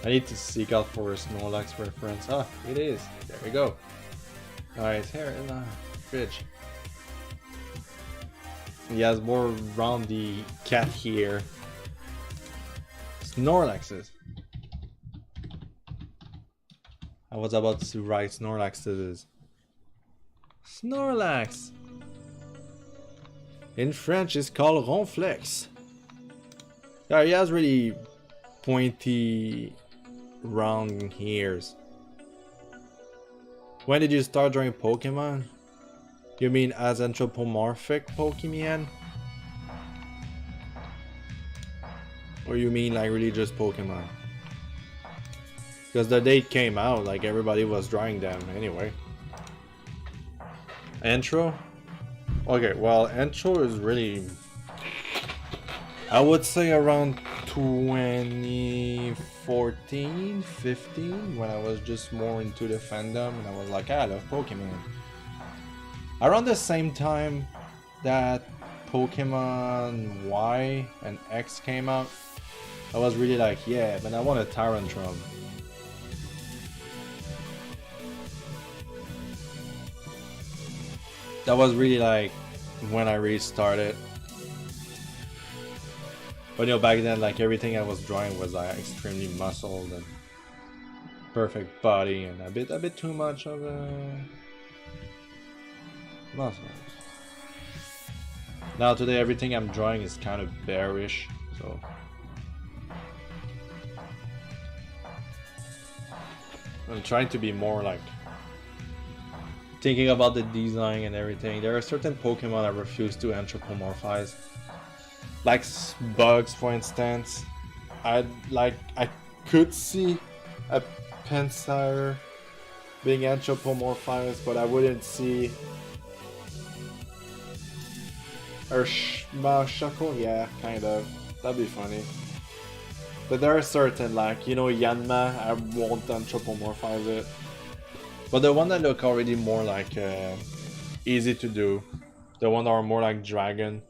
I need to seek out for a Snorlax reference. Ah, it is. There we go. Alright, here in the fridge. He has more roundy cat here. Snorlaxes. I was about to write Snorlaxes. Snorlax! In French, it's called Ronflex. Yeah, he has really pointy round ears. When did you start drawing Pokemon? You mean as anthropomorphic Pokemon? Or you mean like really just Pokemon? Because the date came out, like everybody was drawing them anyway. Intro? Okay, well, intro is really, I would say around 2014, 15, when I was just more into the fandom and I was like, I love Pokemon. Around the same time that Pokemon Y and X came out, I was really like, yeah, but I want a Deadanthro. That was really like when I restarted. But you know, back then, like everything I was drawing was like extremely muscled and perfect body and a bit too much of muscles. Now today, everything I'm drawing is kind of bearish, so I'm trying to be more like thinking about the design and everything. There are certain Pokemon I refuse to anthropomorphize. Like bugs, for instance. I could see a Pinsire being anthropomorphized, but I wouldn't see or Shuckle, yeah, kind of. That'd be funny. But there are certain, like, you know, Yanma, I won't anthropomorphize it. But the one that look already more like easy to do, the one that are more like dragon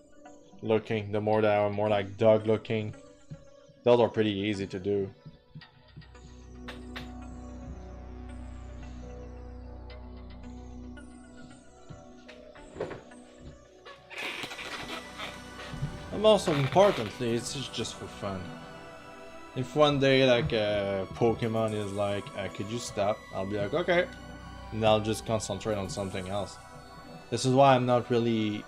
looking, the more that are more like dog looking, those are pretty easy to do. And also importantly, it's just for fun. If one day like a Pokemon is like, could you stop? I'll be like, okay. And I'll just concentrate on something else. This is why I'm not really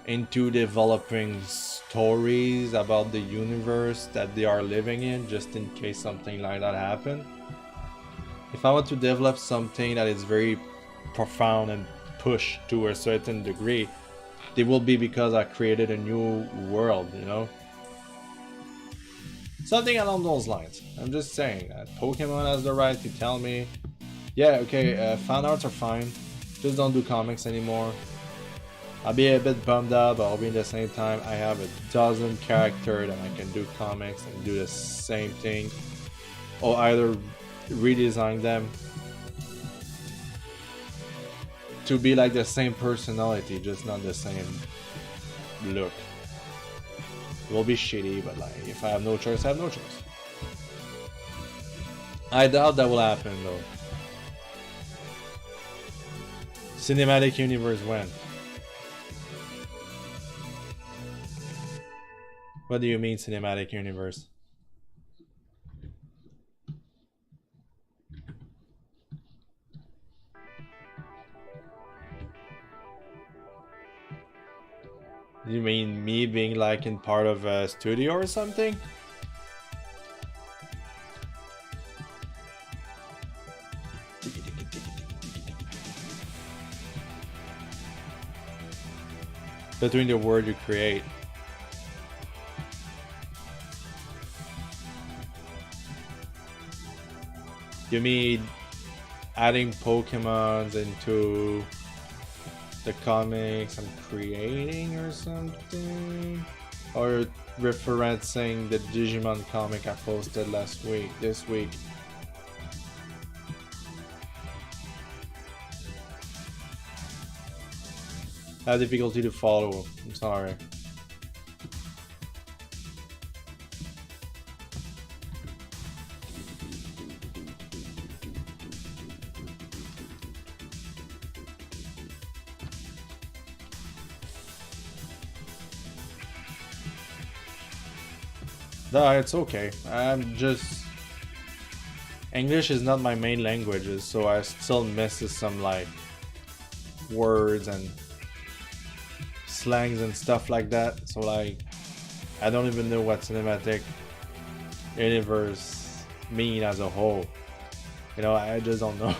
into developing stories about the universe that they are living in, just in case something like that happen. If I want to develop something that is very profound and push to a certain degree, it will be because I created a new world, you know? Something along those lines. I'm just saying that Pokemon has the right to tell me, yeah, okay, fan arts are fine, just don't do comics anymore. I'll be a bit bummed out, but I'll be at the same time, I have a dozen characters that I can do comics and do the same thing, or either redesign them to be like the same personality, just not the same look. It will be shitty, but like, if I have no choice, I have no choice. I doubt that will happen though. Cinematic universe when? What do you mean cinematic universe? You mean me being like in part of a studio or something? Between the word you create. You mean adding Pokemons into the comics I'm creating or something? Or referencing the Digimon comic I posted this week? I have difficulty to follow, I'm sorry. No, it's okay. I'm just... English is not my main language, so I still miss some like words and slangs and stuff like that. So like, I don't even know what cinematic universe mean as a whole. You know, I just don't know.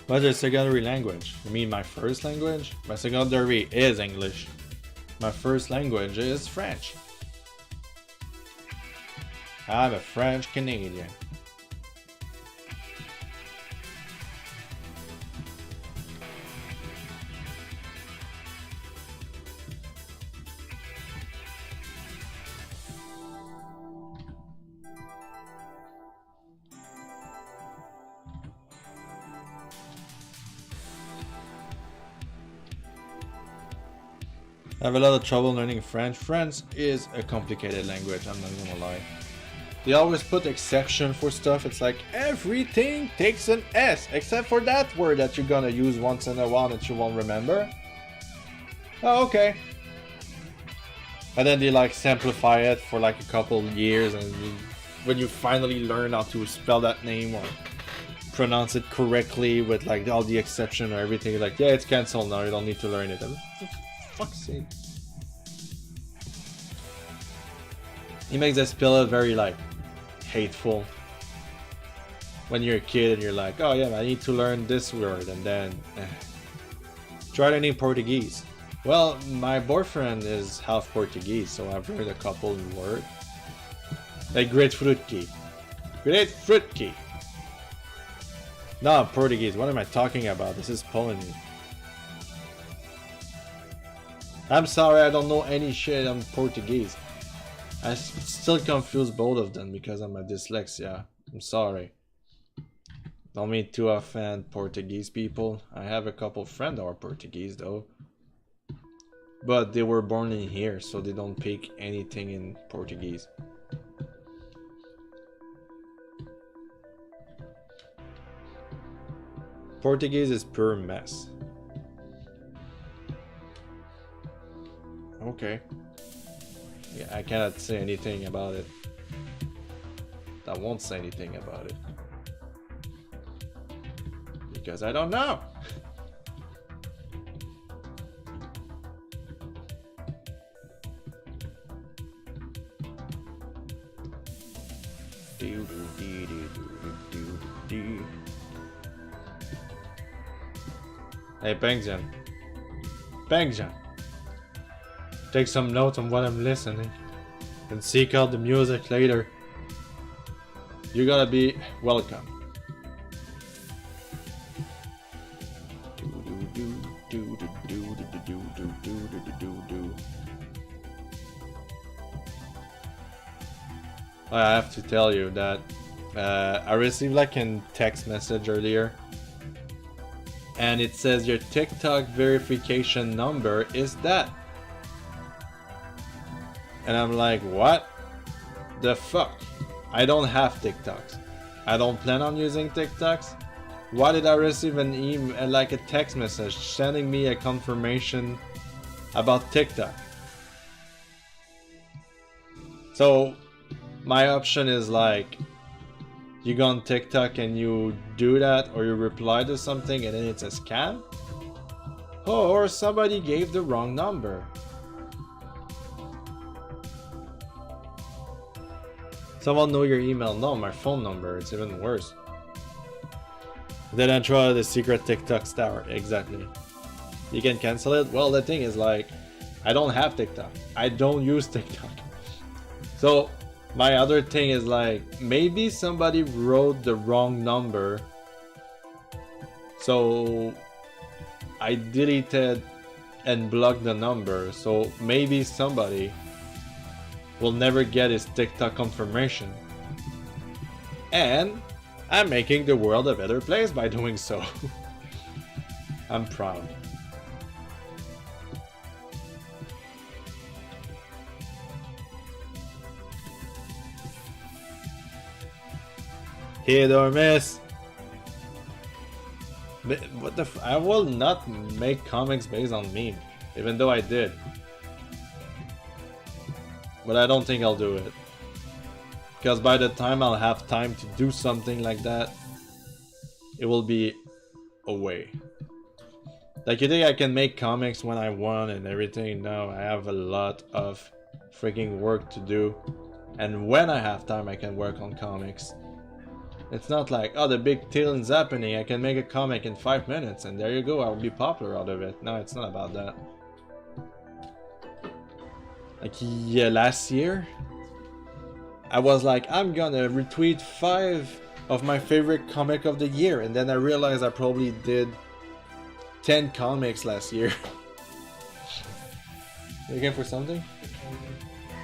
What's your secondary language? You mean my first language? My secondary is English. My first language is French. I'm a French Canadian. I have a lot of trouble learning French. French is a complicated language, I'm not gonna lie. They always put exception for stuff. It's like everything takes an S except for that word that you're gonna use once in a while that you won't remember. Oh, okay. And then they like simplify it for like a couple years, and when you finally learn how to spell that name or pronounce it correctly with like all the exception or everything, you're like, yeah, it's cancelled now, you don't need to learn it. Fuck's sake. He makes the spell very like hateful. When you're a kid and you're like, oh yeah, I need to learn this word, and then try learning Portuguese. Well, my boyfriend is half Portuguese, so I've learned a couple words. Like grapefruit key. Grapefruit key. No, Portuguese. What am I talking about? This is Poland. I'm sorry, I don't know any shit on Portuguese. I still confuse both of them because I'm a dyslexia. I'm sorry. Don't mean to offend Portuguese people. I have a couple friends that are Portuguese though. But they were born in here, so they don't speak anything in Portuguese. Portuguese is pure mess. Okay. Yeah, I cannot say anything about it. I won't say anything about it. Because I don't know. Hey, Bangjan. Bangjan. Take some notes on what I'm listening and seek out the music later. You gotta be welcome. I have to tell you that I received like a text message earlier, and it says your TikTok verification number is that. And I'm like, what the fuck? I don't have TikToks. I don't plan on using TikToks. Why did I receive an email, like a text message sending me a confirmation about TikTok? So my option is like, you go on TikTok and you do that, or you reply to something and then it's a scam? Oh, or somebody gave the wrong number. Someone know your email? No, my phone number. It's even worse. Deadanthro, the secret TikTok star. Exactly. You can cancel it. Well, the thing is like, I don't have TikTok. I don't use TikTok. So my other thing is like, maybe somebody wrote the wrong number. So I deleted and blocked the number. So maybe somebody will never get his TikTok confirmation. And I'm making the world a better place by doing so. I'm proud. Hit or miss. What the I will not make comics based on meme, even though I did. But I don't think I'll do it. Because by the time I'll have time to do something like that, it will be away. Like, you think I can make comics when I want and everything? No, I have a lot of freaking work to do. And when I have time, I can work on comics. It's not like, oh, the big thing's happening, I can make a comic in 5 minutes and there you go, I'll be popular out of it. No, it's not about that. Like, yeah, last year, I was like, I'm gonna retweet 5 of my favorite comic of the year, and then I realized I probably did 10 comics last year. You looking for something?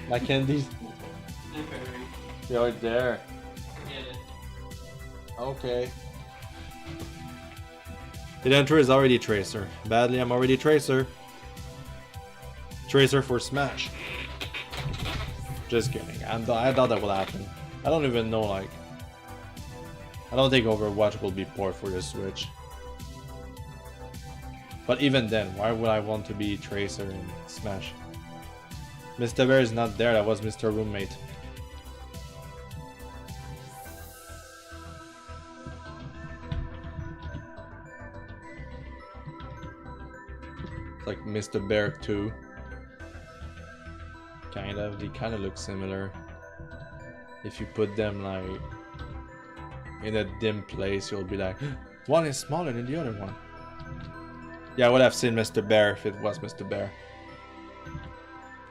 My candies? You're there. Get it. Okay. Deadanthro is already Tracer. Badly, I'm already Tracer. Tracer for Smash. Just kidding. I thought that would happen. I don't even know, like... I don't think Overwatch will be port for the Switch. But even then, why would I want to be Tracer in Smash? Mr. Bear is not there, that was Mr. Roommate. It's like Mr. Bear 2. Kind of, they kind of look similar. If you put them like in a dim place, you'll be like, one is smaller than the other one. Yeah, I would have seen Mr. Bear if it was Mr. Bear.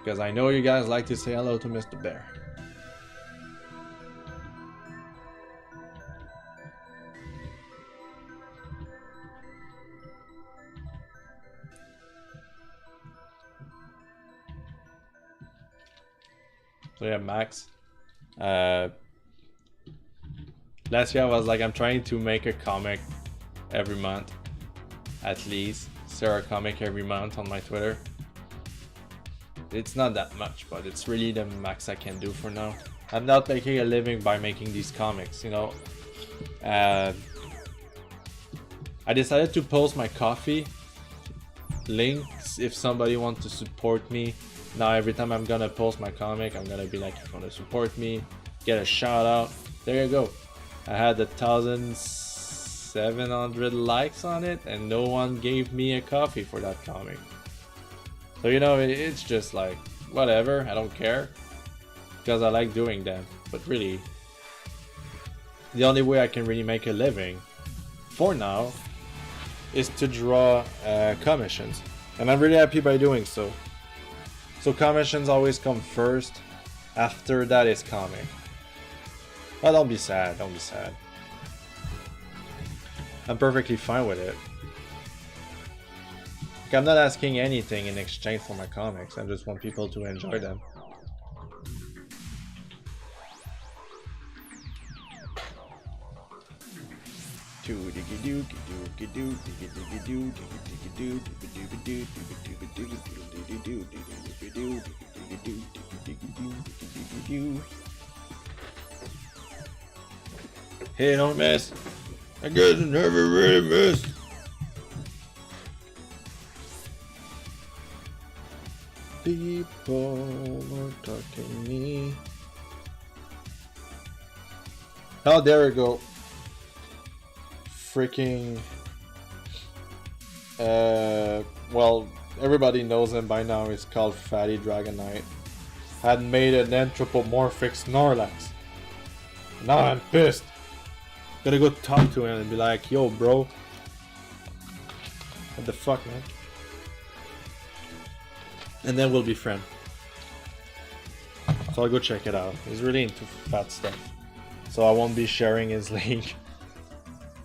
Because I know you guys like to say hello to Mr. Bear. So yeah, Max. Last year I was like, I'm trying to make a comic every month. At least. Share a comic every month on my Twitter. It's not that much, but it's really the max I can do for now. I'm not making a living by making these comics, you know. I decided to post my coffee links if somebody wants to support me. Now every time I'm gonna post my comic, I'm gonna be like, if you want to support me, get a shout out. There you go. I had 1,700 likes on it and no one gave me a coffee for that comic. So, you know, it's just like, whatever, I don't care. Because I like doing that. But really, the only way I can really make a living, for now, is to draw commissions. And I'm really happy by doing so. So commissions always come first. After that is comic. But don't be sad, don't be sad. I'm perfectly fine with it. Like, I'm not asking anything in exchange for my comics. I just want people to enjoy them. Hey, don't miss. I guess I never really missed. People are talking me. Oh, there we go. Freaking. Well, everybody knows him by now. It's called Fatty Dragonite. Had made an anthropomorphic Snorlax. Now I'm pissed. Gotta go talk to him and be like, yo, bro. What the fuck, man? And then we'll be friends. So I'll go check it out. He's really into fat stuff. So I won't be sharing his link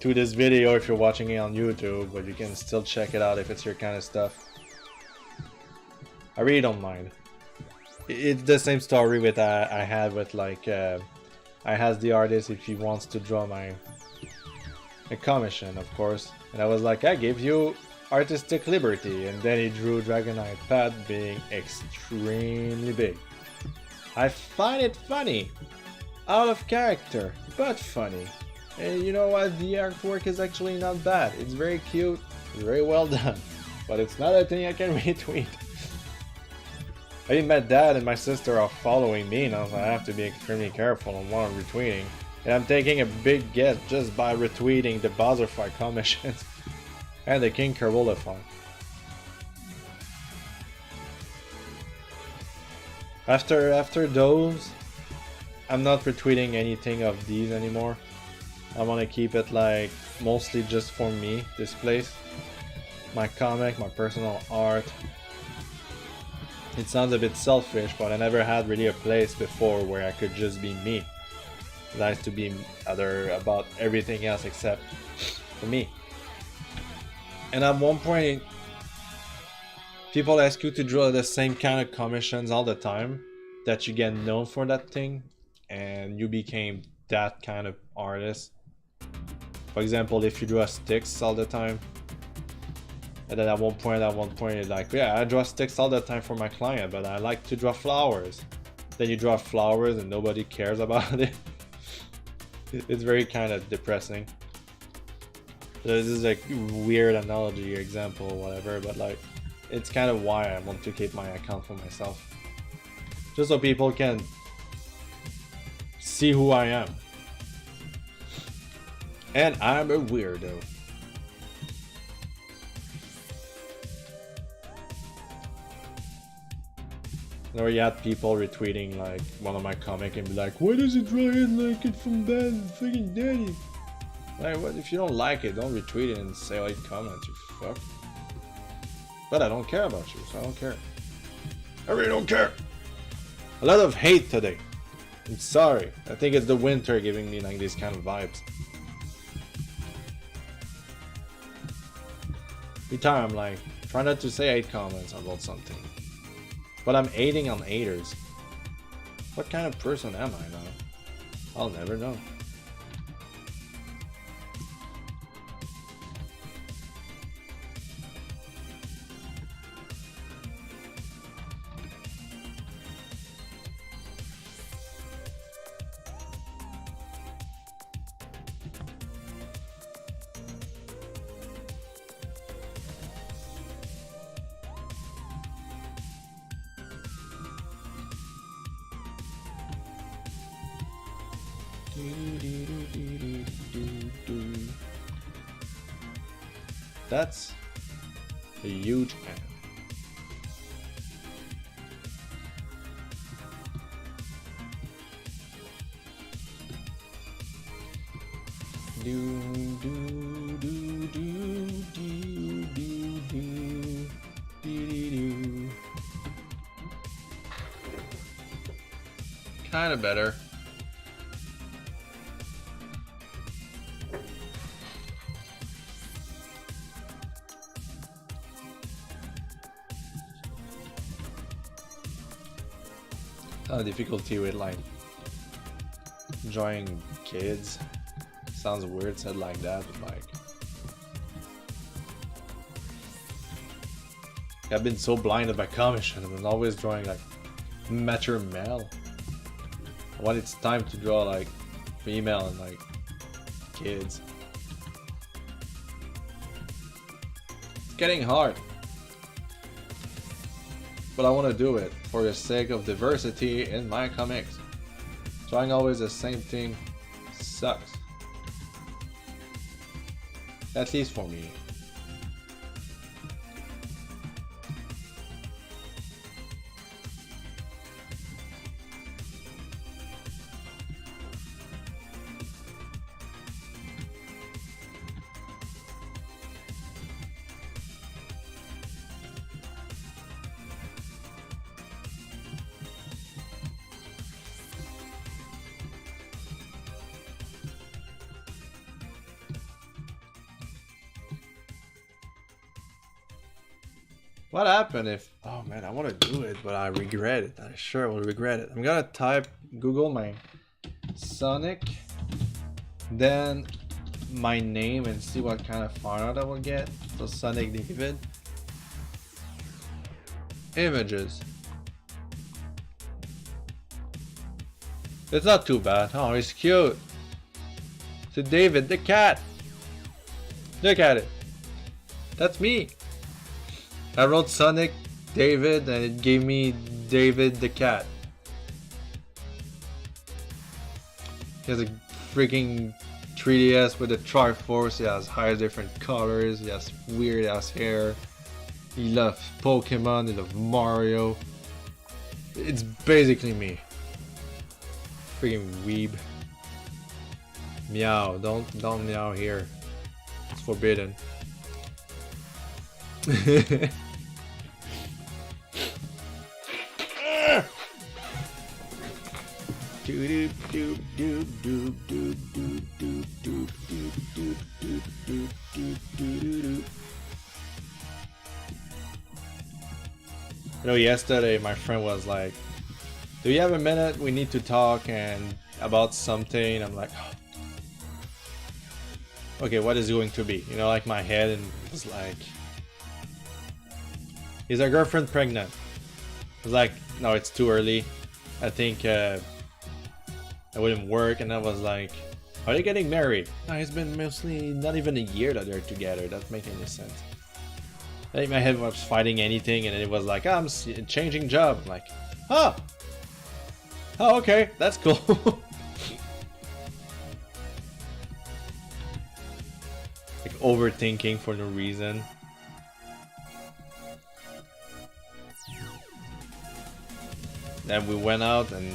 to this video if you're watching it on YouTube, but you can still check it out if it's your kind of stuff. I really don't mind. It's the same story with I had with like I asked the artist if he wants to draw a commission, of course, and I was like, I give you artistic liberty, and then he drew Dragonite Pad being extremely big. I find it funny, out of character, but funny. And you know what? The artwork is actually not bad. It's very cute, very well done. But it's not a thing I can retweet. I think my dad and my sister are following me now, so I have to be extremely careful on what I'm retweeting. And I'm taking a big get just by retweeting the Buzzer commissions and the King Carolify. After those, I'm not retweeting anything of these anymore. I want to keep it like mostly just for me, this place. My comic, my personal art. It sounds a bit selfish, but I never had really a place before where I could just be me. It has to be about everything else except for me. And at one point, people ask you to draw the same kind of commissions all the time, that you get known for that thing, and you became that kind of artist. For example, if you draw sticks all the time, and then at one point you're like, yeah, I draw sticks all the time for my client, but I like to draw flowers. Then you draw flowers and nobody cares about it. It's very kind of depressing. So this is a weird analogy or example or whatever, but like, it's kind of why I want to keep my account for myself. Just so people can see who I am. And I'm a weirdo. Or you had people retweeting like one of my comic and be like, why does it draw it like it from that freaking daddy? Like, what if you don't like it, don't retweet it and say like comments, you fuck. But I don't care about you, so I don't care. I really don't care. A lot of hate today. I'm sorry. I think it's the winter giving me like these kind of vibes. Every time I'm like, try not to say hate comments about something. But I'm hating on haters. What kind of person am I now? I'll never know. That's a huge fan. Kind of better. Difficulty with like drawing kids. Sounds weird said like that, but like I've been so blinded by commission. I've been always drawing like mature male. When it's time to draw like female and like kids, it's getting hard. But I want to do it for the sake of diversity in my comics. Drawing always the same thing sucks. At least for me. What happened if... Oh man, I want to do it, but I regret it. I sure will regret it. I'm gonna type Google my Sonic, then my name and see what kind of font art I will get. So Sonic David. Images. It's not too bad. Oh, he's cute. to David the cat. Look at it. That's me. I wrote Sonic David and it gave me David the cat. He has a freaking 3DS with a Triforce. He has high different colors. He has weird ass hair. He loves Pokemon. He loves Mario. It's basically me. Freaking weeb. Meow. Don't meow here. It's forbidden. You know, yesterday my friend was like, do you have a minute? We need to talk and about something. I'm like, okay, what is it going to be? You know, like my head, and it was like, is our girlfriend pregnant? I was like, no, it's too early. I think it wouldn't work. And I was like, are they getting married? No, it's been mostly not even a year that they're together. That doesn't make any sense. I think my head was fighting anything, and then it was like, I'm changing job. I'm like, oh, okay, that's cool. Like overthinking for no reason. Then we went out and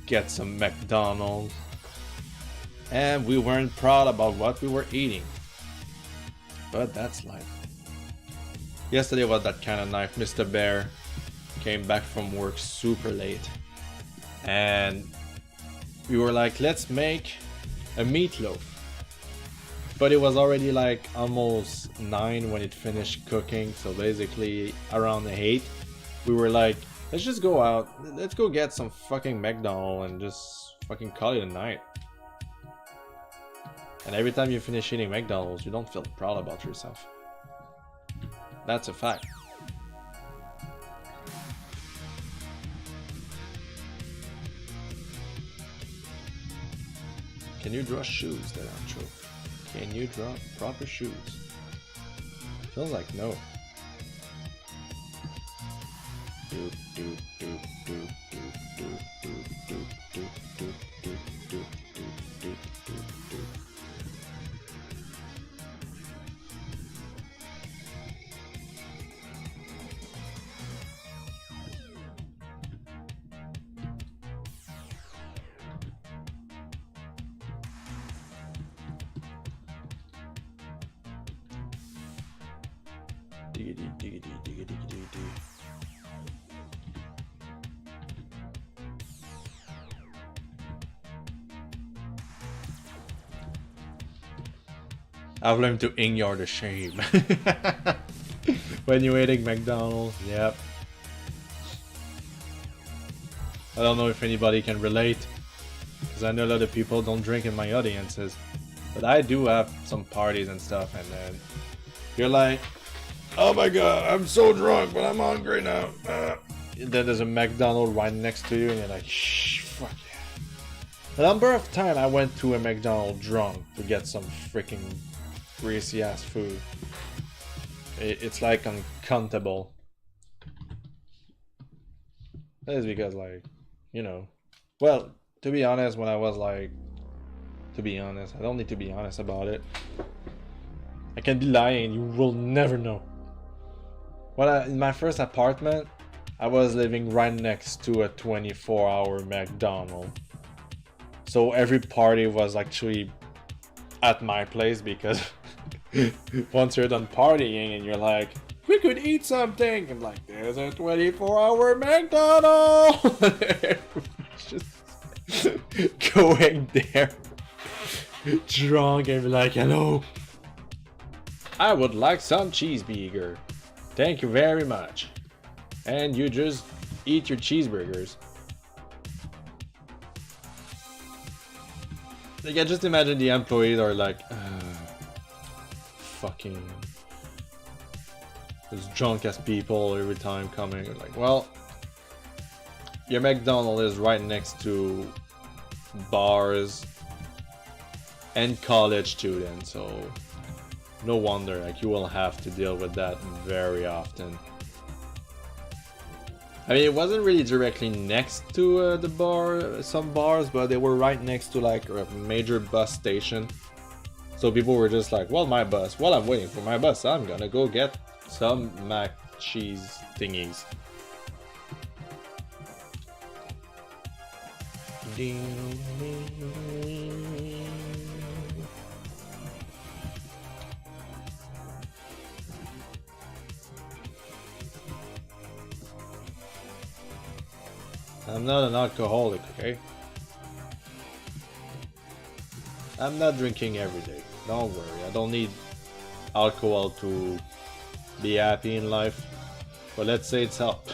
get some McDonald's, and we weren't proud about what we were eating, but that's life. Yesterday was that kind of night. Mr. Bear came back from work super late, and we were like, let's make a meatloaf. But it was already like almost 9 when it finished cooking, so basically around 8 we were like, let's just go out, let's go get some fucking McDonald's and just fucking call it a night. And every time you finish eating McDonald's, you don't feel proud about yourself. That's a fact. Can you draw shoes, Deadanthro? Can you draw proper shoes? Feels like no. I've learned to ignore the shame. When you're eating McDonald's, yep. I don't know if anybody can relate, because I know a lot of people don't drink in my audiences, but I do have some parties and stuff, and then you're like, oh my god, I'm so drunk, but I'm hungry now. And then there's a McDonald's right next to you, and you're like, shh, fuck yeah. The number of times I went to a McDonald's drunk to get some freaking greasy ass food, it's like uncountable. That is because, like, you know, well, to be honest, when I was like, to be honest, I don't need to be honest about it. I can be lying, you will never know. When in my first apartment, I was living right next to a 24-hour McDonald's. So every party was actually at my place, because once you're done partying and you're like, we could eat something, I'm like, there's a 24-hour McDonald's. Just going there drunk and be like, hello, I would like some cheeseburger, thank you very much. And you just eat your cheeseburgers. Like, I just imagine the employees are like, fucking those drunk ass people every time coming. Like, well, your McDonald's is right next to bars and college student, so no wonder like you will have to deal with that very often. I mean, it wasn't really directly next to the bar, some bars, but they were right next to like a major bus station. So people were just like, well, my bus, while I'm waiting for my bus, I'm gonna go get some mac cheese thingies. I'm not an alcoholic, okay? I'm not drinking every day. Don't worry, I don't need alcohol to be happy in life. But let's say it's help.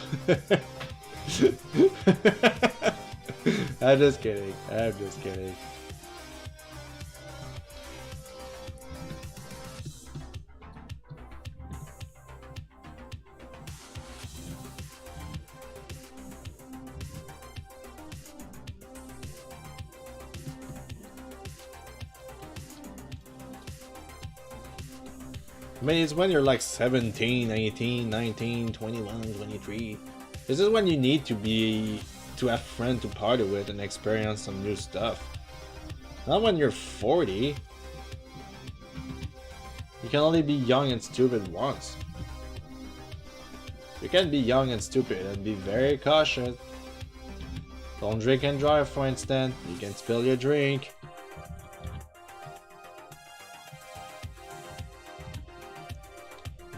I'm just kidding. I'm just kidding. I mean, it's when you're like 17, 18, 19, 21, 23. This is when you need to have friends to party with and experience some new stuff. Not when you're 40. You can only be young and stupid once. You can be young and stupid and be very cautious. Don't drink and drive, for instance. You can spill your drink.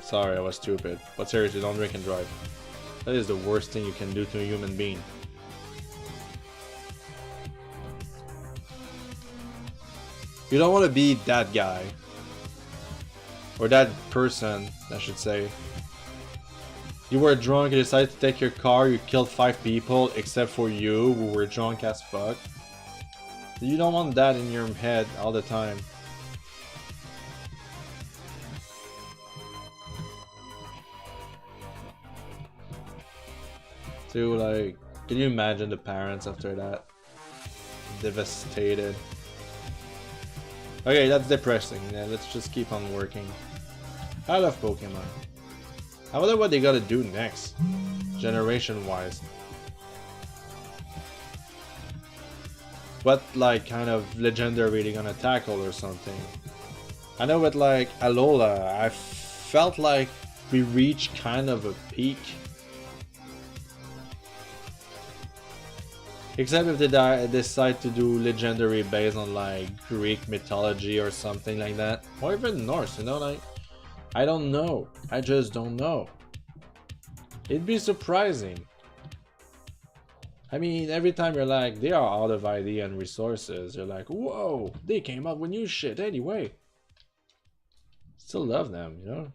Sorry, I was stupid. But seriously, don't drink and drive. That is the worst thing you can do to a human being. You don't want to be that guy. Or that person, I should say. You were drunk, you decided to take your car, you killed 5 people, except for you, who were drunk as fuck. You don't want that in your head all the time. So, like, can you imagine the parents after that? Devastated. Okay, that's depressing. Yeah, let's just keep on working. I love Pokemon. I wonder what they gotta do next, generation-wise. What, like, kind of legendary they gonna tackle or something? I know with, like, Alola, I felt like we reached kind of a peak. Except if they decide to do legendary based on like Greek mythology or something like that. Or even Norse, you know, like, I don't know. I just don't know. It'd be surprising. I mean, every time you're like, they are out of idea and resources, you're like, whoa, they came up with new shit anyway. Still love them, you know?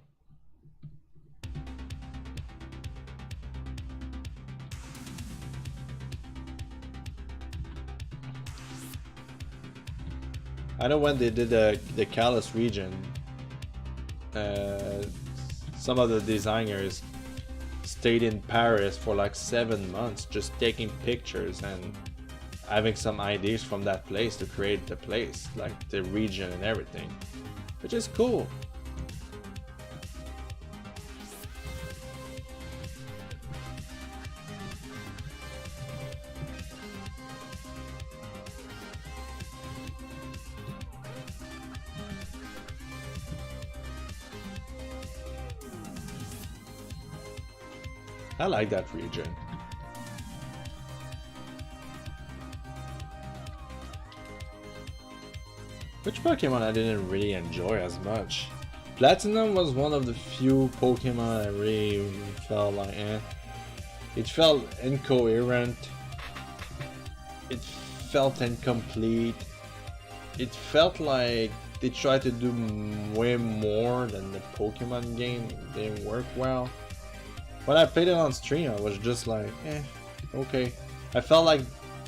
I know when they did the Kalos region, some of the designers stayed in Paris for like 7 months just taking pictures and having some ideas from that place to create the place, like the region and everything, which is cool. I like that region. Which Pokemon I didn't really enjoy as much? Platinum was one of the few Pokemon I really felt like It felt incoherent. It felt incomplete. It felt like they tried to do way more than the Pokemon game. It didn't work well. When I played it on stream, I was just like, okay. I felt like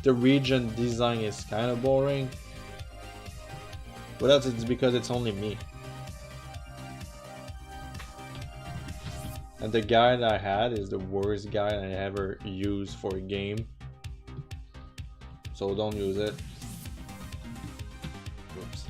the region design is kind of boring. But that's it's because it's only me. And the guide I had is the worst guide I ever used for a game. So don't use it. Oops.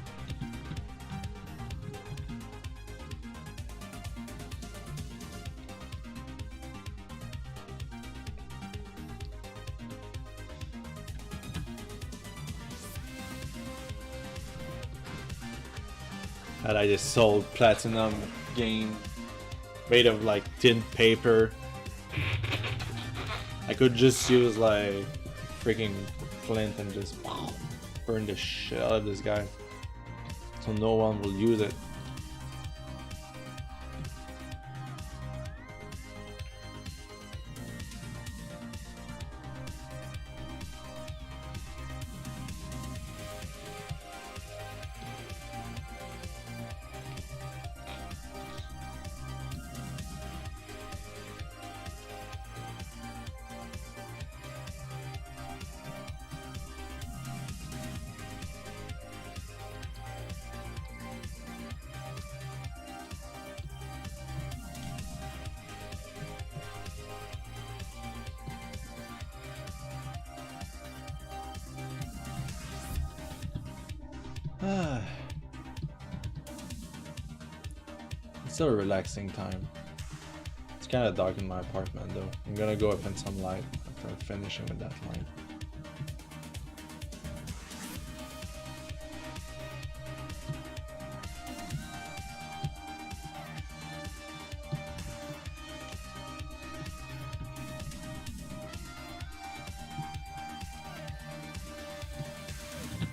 had I just sold platinum game made of like tin paper. I could just use like freaking flint and just burn the shit out of this guy, so no one will use it. It's still a relaxing time. It's kind of dark in my apartment though. I'm gonna go open some light after finishing with that light.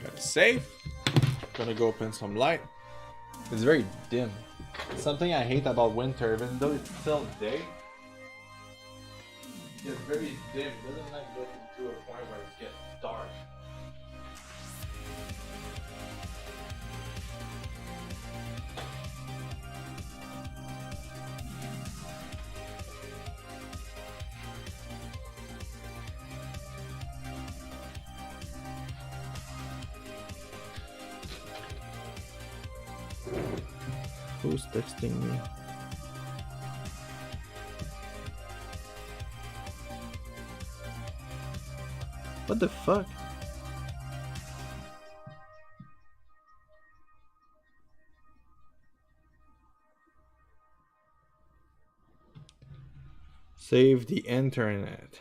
Gotta save. Gonna go open some light. It's very dim. Something I hate about winter, even though it's still day, it's very dim. It doesn't like getting to a point where it gets dark. Who's texting me? What the fuck? Save the internet.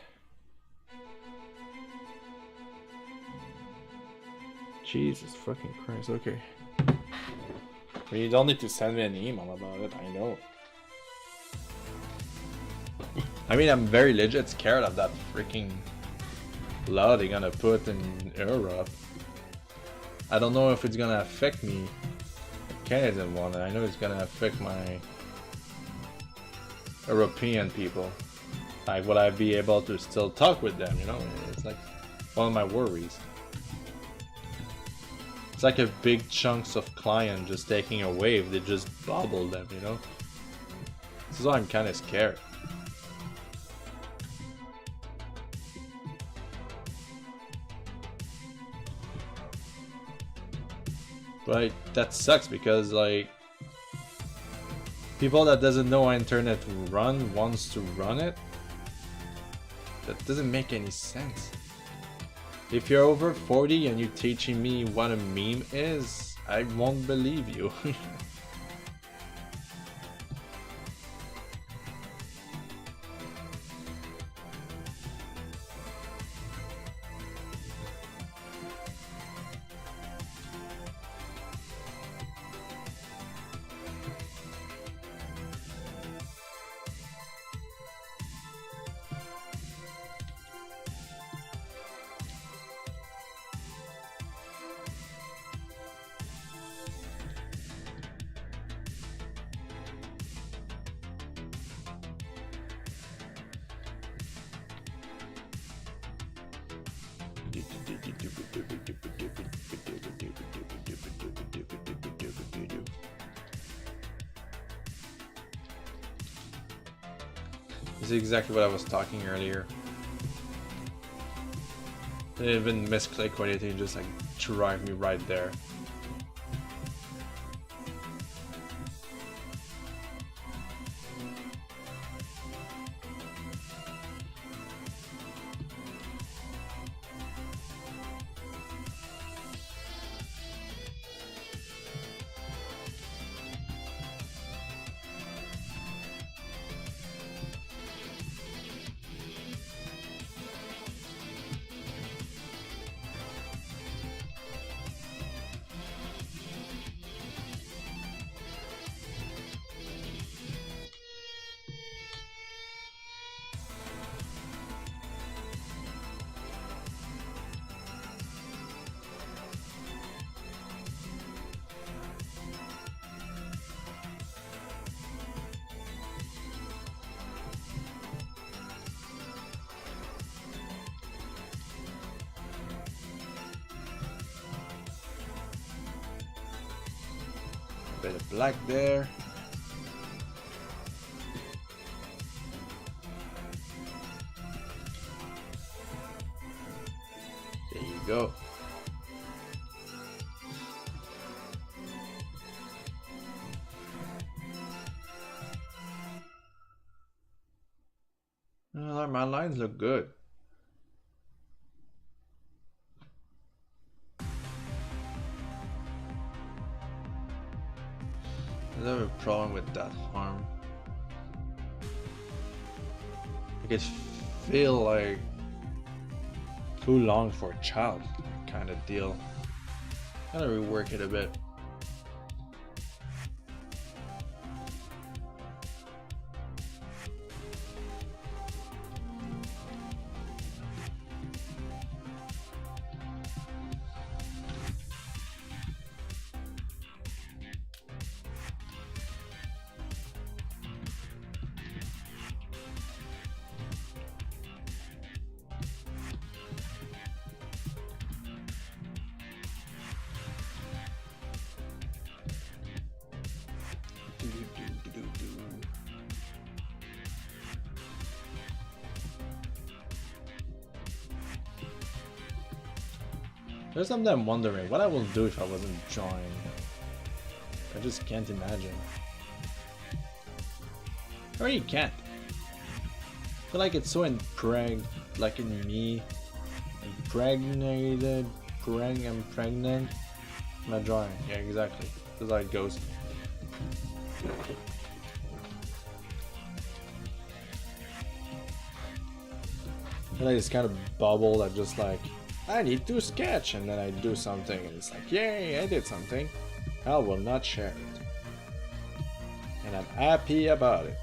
Jesus fucking Christ, okay. Well, you don't need to send me an email about it, I know. I mean, I'm very legit scared of that freaking law they're gonna put in Europe. I don't know if it's gonna affect me, the Canadian one, and I know it's gonna affect my European people. Like, would I be able to still talk with them, you know? It's like one of my worries. It's like a big chunks of client just taking a wave, they just bobble them, you know? This is why I'm kinda scared. But like, that sucks because like people that doesn't know how internet run wants to run it. That doesn't make any sense. If you're over 40 and you're teaching me what a meme is, I won't believe you. This is exactly what I was talking earlier. I didn't even misclick or anything, just like drive me right there. bit of black there. There you go. Well, my lines look good. I have a problem with that arm. Like it feel like too long for a child kind of deal. Gotta rework it a bit. There's something I'm wondering what I will do if I wasn't drawing. I just can't imagine. Or you can't. I feel like it's so like in me, impregnated, I'm pregnant. I'm not drawing. Yeah, exactly. This is how it goes. I feel like it's kind of bubble that just like, I need to sketch, and then I do something, and it's like, yay, I did something. I will not share it. And I'm happy about it.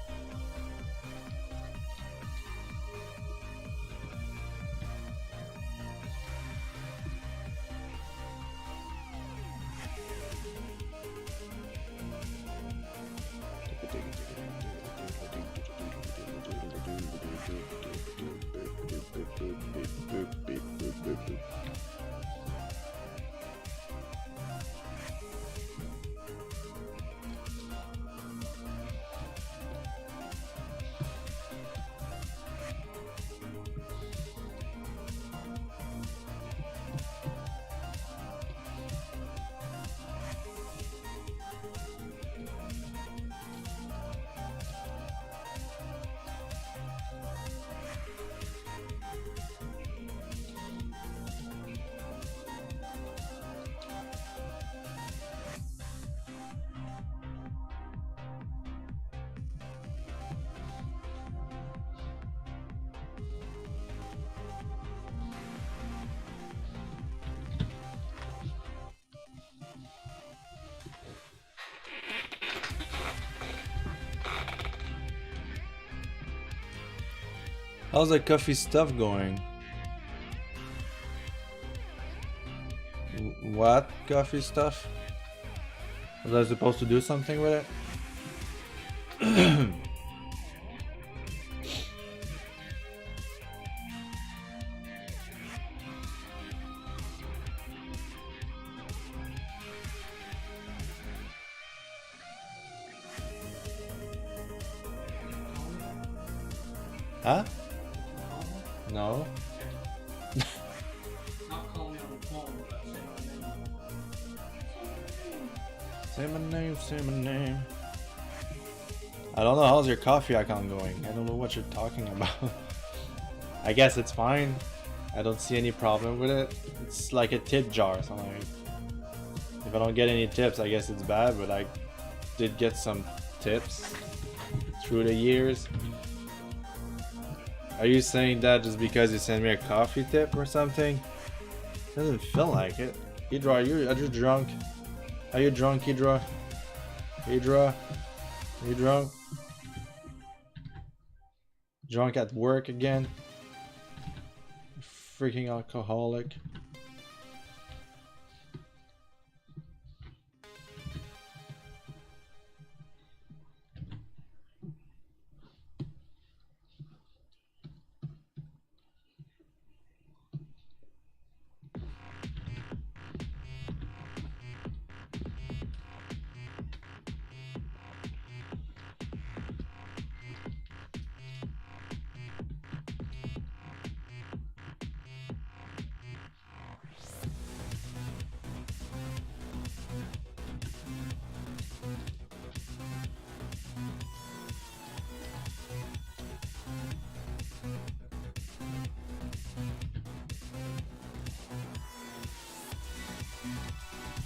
How's the coffee stuff going? What coffee stuff? Was I supposed to do something with it? Huh? No. Not call me on the phone, but say my name. Say my name, say my name. I don't know, how's your coffee icon going? I don't know what you're talking about. I guess it's fine. I don't see any problem with it. It's like a tip jar, so like, if I don't get any tips, I guess it's bad, but I did get some tips through the years. Are you saying that just because you sent me a coffee tip or something? Doesn't feel like it. Hydra, are you drunk? Are you drunk, Hydra? Hydra? Are you drunk? Drunk at work again? Freaking alcoholic.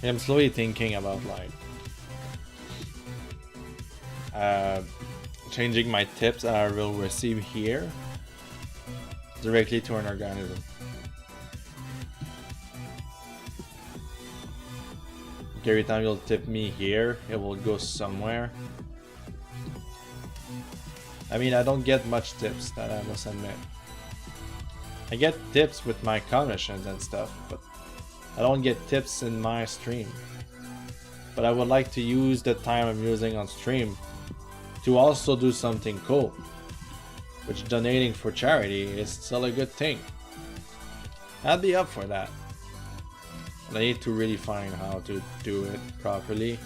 I'm slowly thinking about like changing my tips that I will receive here directly to an organism. Every time you'll tip me here, it will go somewhere. I mean, I don't get much tips, that I must admit. I get tips with my commissions and stuff, but I don't get tips in my stream. But I would like to use the time I'm using on stream to also do something cool, which donating for charity is still a good thing. I'd be up for that. But I need to really find how to do it properly.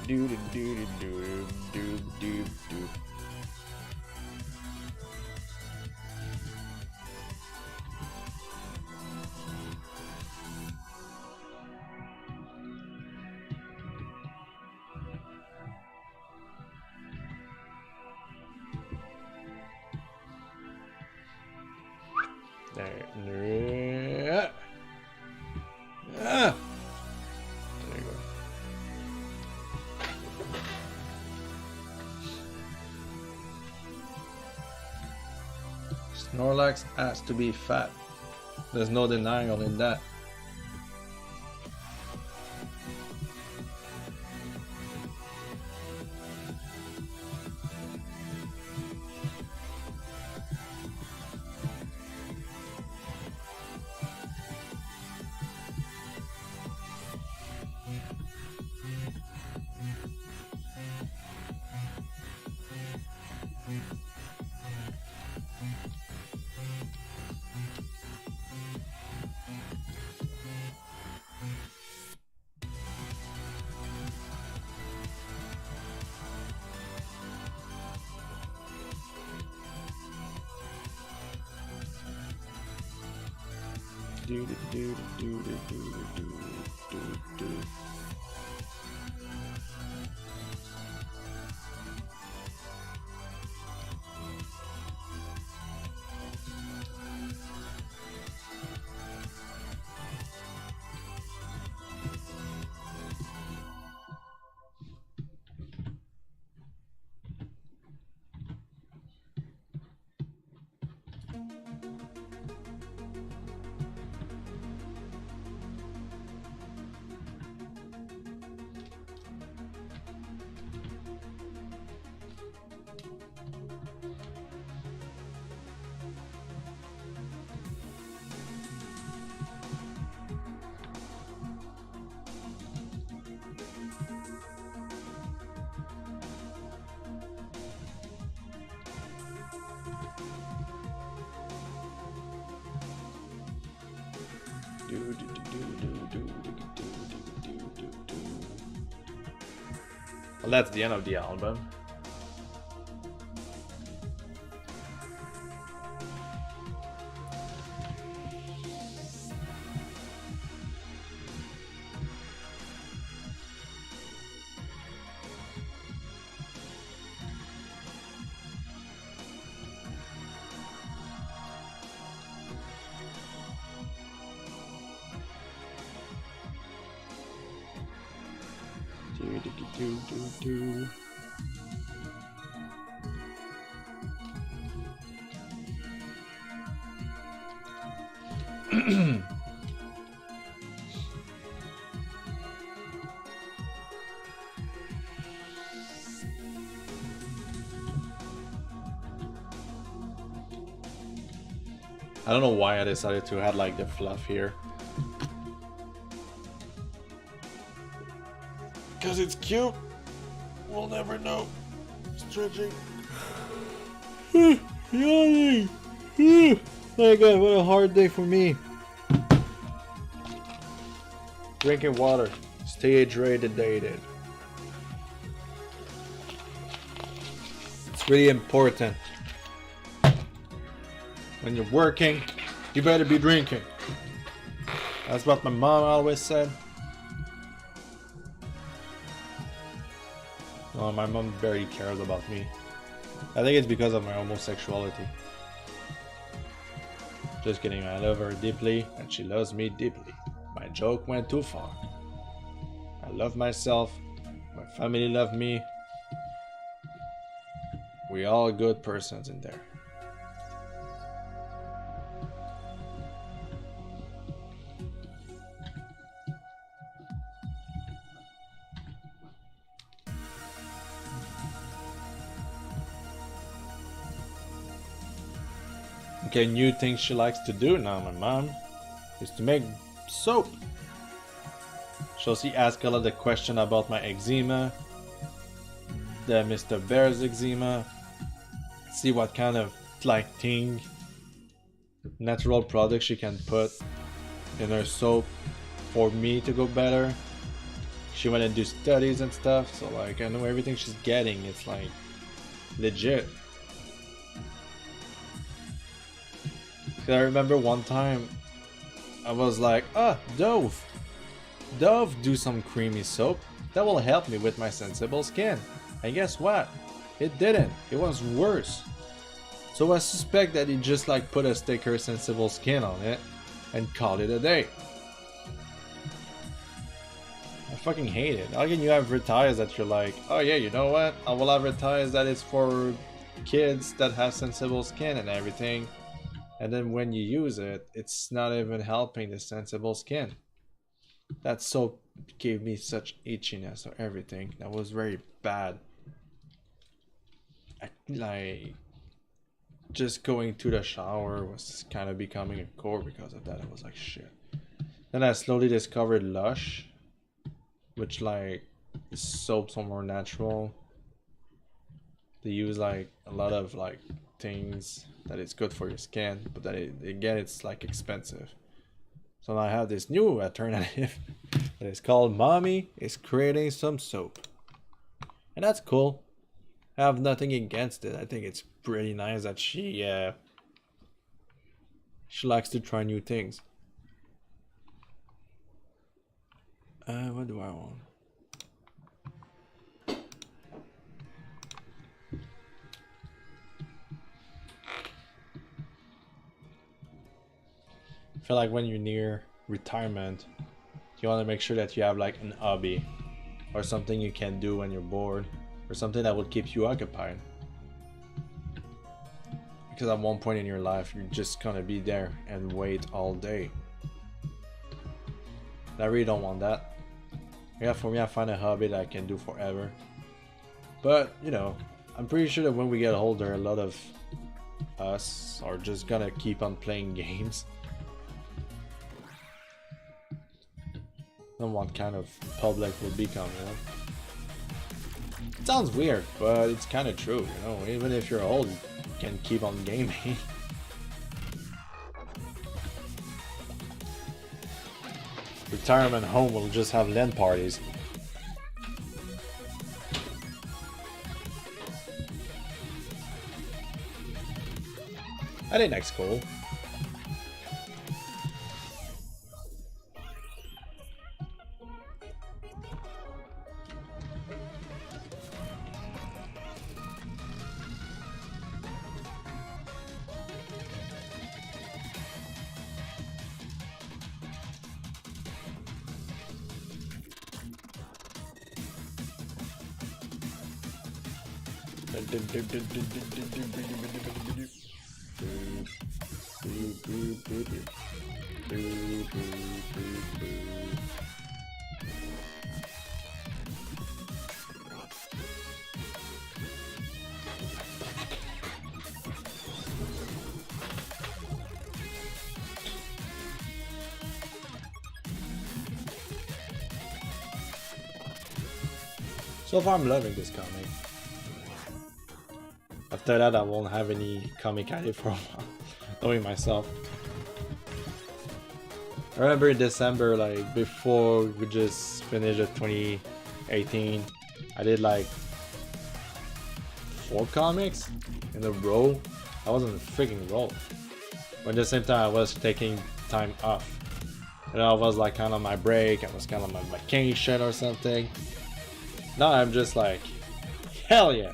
Do do do do do do do. There. Ah. There you go. Snorlax has to be fat. There's no denial in that. Do do do do do do do do do. Well, that's the end of the album. Do. I don't know why I decided to add like the fluff here. Because it's cute. We'll never know. Stretching. Yawning. My god, what a hard day for me. Drinking water. Stay hydrated. It's really important. When you're working, you better be drinking. That's what my mom always said. No, my mom barely cares about me. I think it's because of my homosexuality. Just kidding, I love her deeply and she loves me deeply. My joke went too far. I love myself, my family love me. We all good persons in there. Okay, new thing she likes to do now, my mom, is to make soap. So she asks a lot of questions about my eczema, the Mr. Bear's eczema, see what kind of like thing, natural product she can put in her soap for me to go better. She went and do studies and stuff, so like I know everything she's getting, it's like legit. I remember one time I was like, Dove do some creamy soap that will help me with my sensible skin, and guess what, it didn't, it was worse. So I suspect that he just like put a sticker sensible skin on it and called it a day. I fucking hate it. How can you advertise that you're like, oh yeah, you know what, I will advertise that it's for kids that have sensible skin and everything, and then when you use it, it's not even helping the sensible skin. That soap gave me such itchiness or everything. That was very bad. Like, just going to the shower was kind of becoming a chore because of that. I was like, shit. Then I slowly discovered Lush, which like is soaps are more natural. They use like a lot of like things that it's good for your skin, but that again it's like expensive. So now I have this new alternative that is called Mommy is creating some soap, and that's cool. I have nothing against it. I think it's pretty nice that she likes to try new things. What do I want? I feel like when you're near retirement, you want to make sure that you have like an hobby or something you can do when you're bored, or something that will keep you occupied. Because at one point in your life, you're just gonna be there and wait all day. And I really don't want that. Yeah, for me, I find a hobby that I can do forever. But, you know, I'm pretty sure that when we get older, a lot of us are just gonna keep on playing games. And what kind of public will become, you know? It sounds weird, but it's kind of true, you know? Even if you're old, you can keep on gaming. Retirement home will just have LAN parties. I think that's cool. boo, boo, boo. So far, I'm loving this comic. After that, I won't have any comic idea for a while, knowing myself. I remember in December, like before we just finished the 2018, I did like 4 comics in a row. I was on a freaking roll. But at the same time, I was taking time off. And I was like kind of my break. I was kind of my vacation or something. Now I'm just like, hell yeah.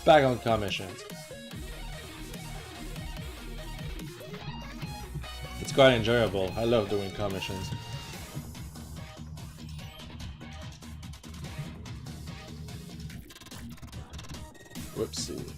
Back on commissions. It's quite enjoyable. I love doing commissions. Whoopsie.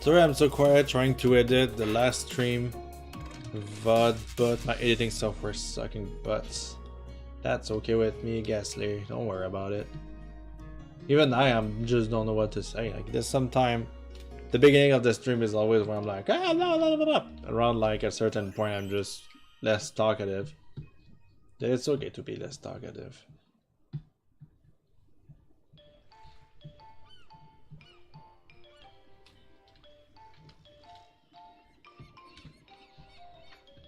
Sorry I'm so quiet trying to edit the last stream VOD, but my editing software is sucking butts. That's okay with me, Gasly, don't worry about it. Even I am just don't know what to say. Like there's sometime the beginning of the stream is always where I'm like ah, blah, blah, blah, blah. Around like a certain point I'm just less talkative. It's okay to be less talkative.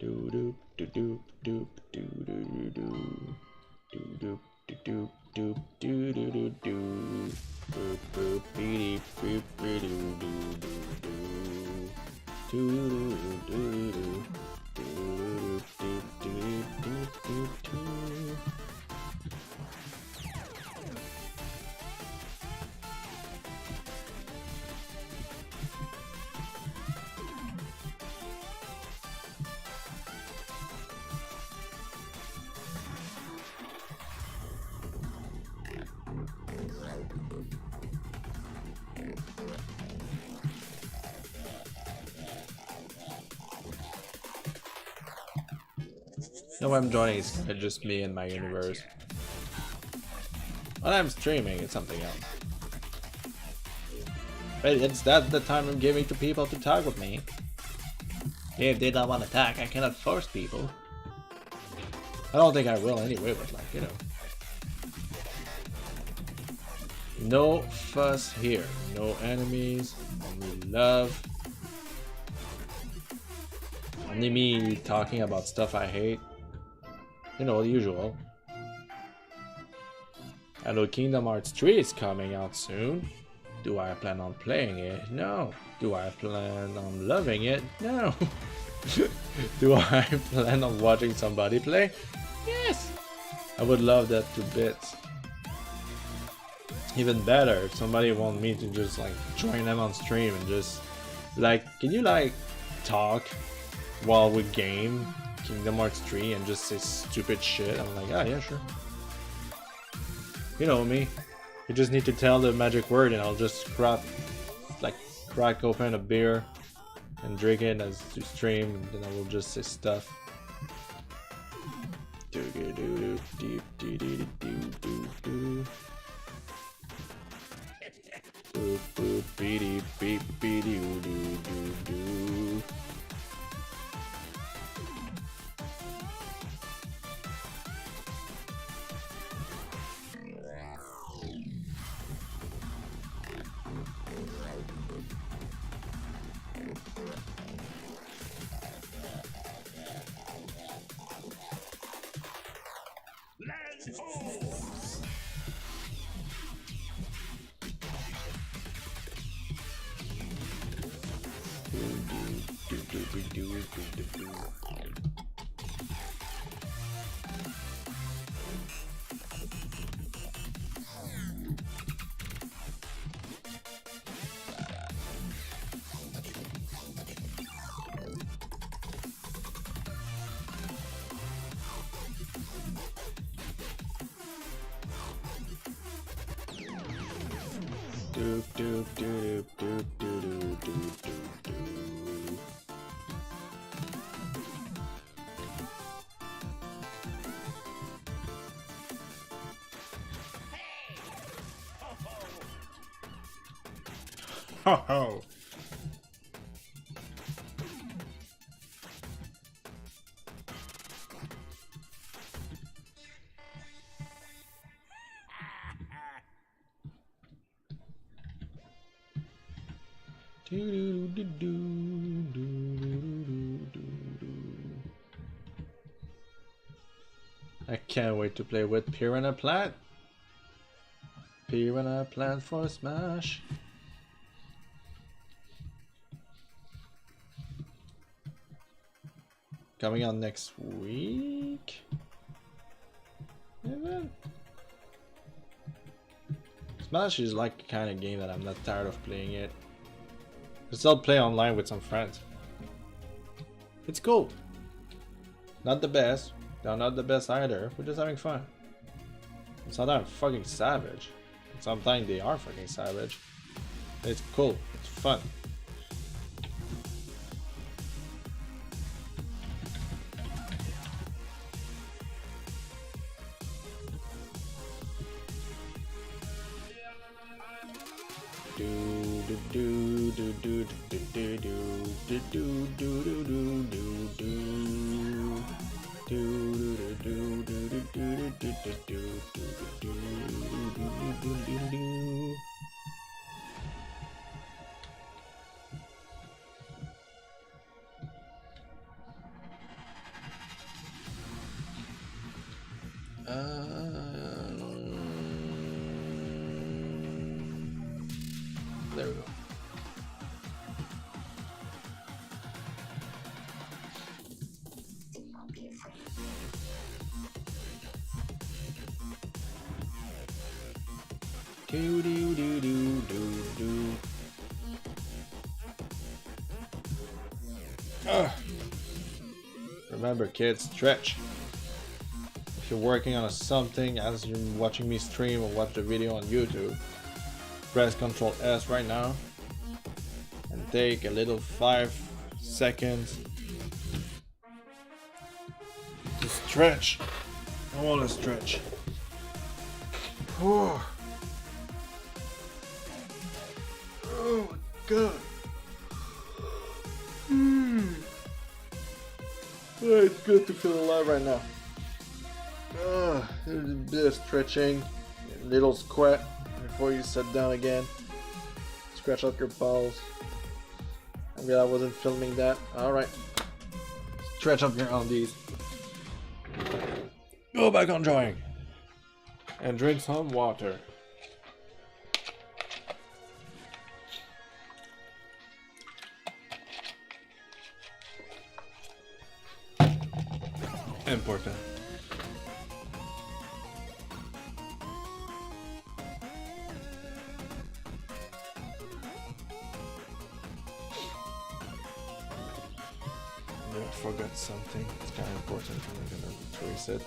Do do do do do do do do do do do do do do do do boop boop beep beep beep do do do do do do. No, I'm joining. It's just me and my universe. When I'm streaming, it's something else. But that's the time I'm giving to people to talk with me. If they don't want to talk, I cannot force people. I don't think I will anyway, but like, you know. No fuss here. No enemies. Only love. Only me talking about stuff I hate. You know, the usual. Hello, Kingdom Hearts 3 is coming out soon. Do I plan on playing it? No. Do I plan on loving it? No. Do I plan on watching somebody play? Yes. I would love that to bits. Even better if somebody want me to just like join them on stream and just like, can you like talk while we game Kingdom Hearts 3 and just say stupid shit? I'm like, ah, yeah, sure. You know me. You just need to tell the magic word and I'll just crack open a beer and drink it as you stream, and then I will just say stuff. Do do do do do do do do do. Boop boop beep beep beep doo doo doo doo. Doop doop doop doop doop doop doop doop. Ho ho. I can't wait to play with Piranha Plant. Piranha Plant for Smash. Coming out next week. Even? Smash is like the kind of game that I'm not tired of playing it. I still play online with some friends. It's cool. Not the best. They're not the best either. We're just having fun. And sometimes I'm fucking savage. And sometimes they are fucking savage. It's cool. It's fun. There we go. Do do do do do do. Remember, kids, stretch. If you're working on something as you're watching me stream or watch the video on YouTube, press Ctrl S right now and take a little 5 seconds to stretch. I want to stretch. Oh my god. Oh, it's good to feel alive right now. There's a bit of stretching, a little squat before you sit down again. Scratch out your balls. I'm glad I wasn't filming that. Alright. Stretch up your undies. Go back on drawing. And drink some water. Important. I forgot something. It's kind of important. I'm gonna retrace it.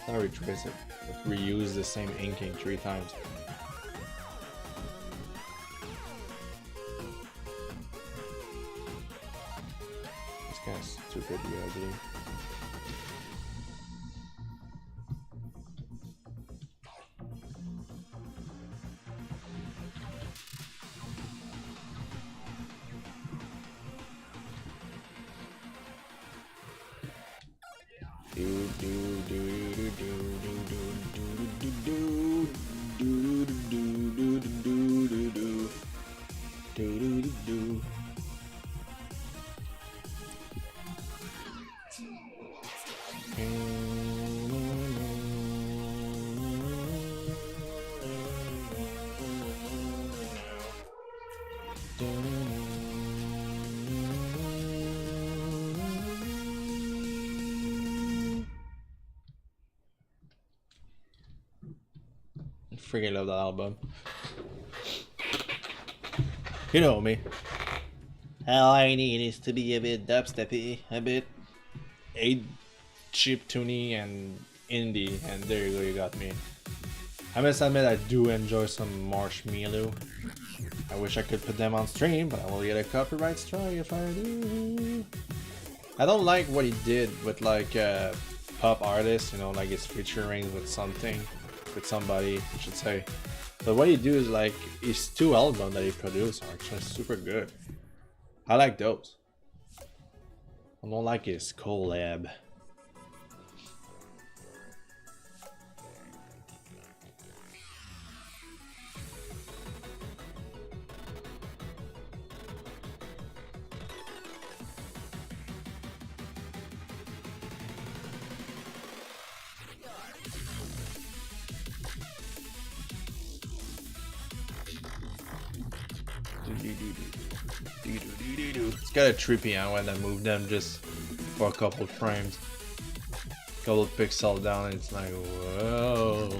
Not retrace it, but reuse the same inking 3 times. It's kind of stupidly ugly. Freaking love that album. You know me. All I need is to be a bit dubsteppy, a bit 8 chip tuny and indie, and there you go, you got me. I must admit I do enjoy some marshmallow. I wish I could put them on stream, but I will get a copyright strike if I do. I don't like what he did with like pop artists, you know, like it's featuring with something, with somebody, I should say. But what he do is like his 2 albums that he produced are actually super good. I like those. I don't like his collab. It's got a trippy on when I move them just for a couple frames. Couple pixels down and it's like, whoa.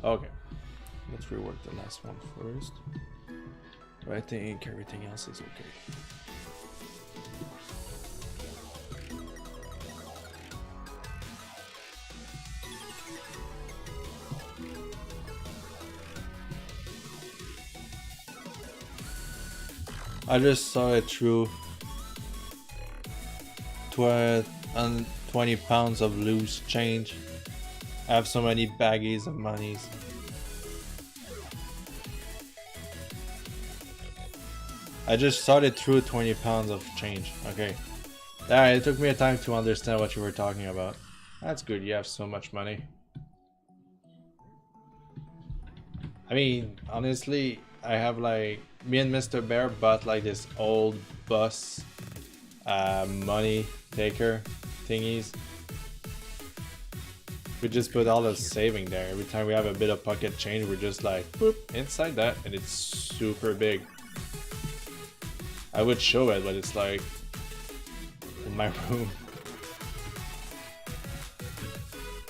Okay, let's rework the last one first. But I think everything else is okay. I just saw it through 20 pounds of loose change. I have so many baggies of monies. I just saw it through 20 pounds of change. Okay. Alright, it took me a time to understand what you were talking about. That's good, you have so much money. I mean, honestly, I have like, me and Mr. Bear bought like this old bus money taker thingies. We just put all the saving there. Every time we have a bit of pocket change, we're just like, boop, inside that, and it's super big. I would show it, but it's like in my room.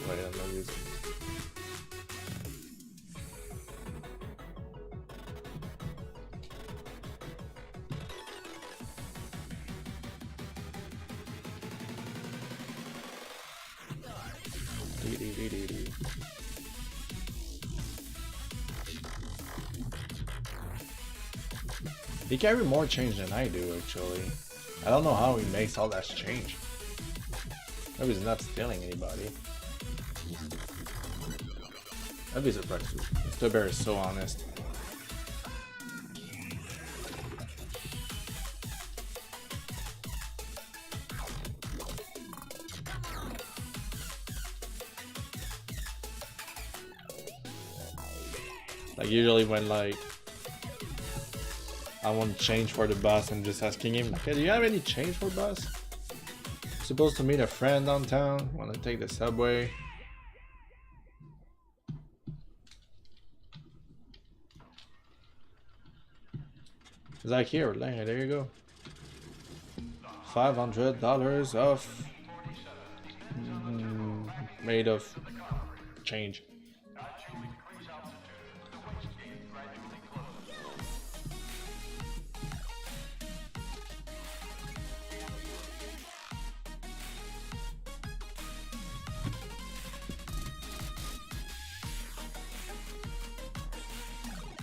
Wait, I'm not using. He carry more change than I do, actually. I don't know how he makes all that change. Maybe he's not stealing anybody. I'd be surprised too. Mr. Bear is so honest. Like usually when like I want change for the bus and just asking him, okay, do you have any change for bus? Supposed to meet a friend downtown, want to take the subway. It's like here, there you go. $500 off, made of change.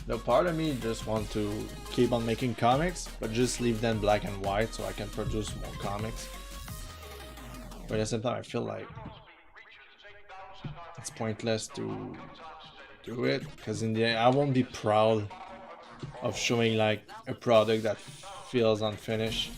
The part of me just want to keep on making comics, but just leave them black and white so I can produce more comics. But at the same time, I feel like it's pointless to do it, because in the end, I won't be proud of showing like a product that feels unfinished.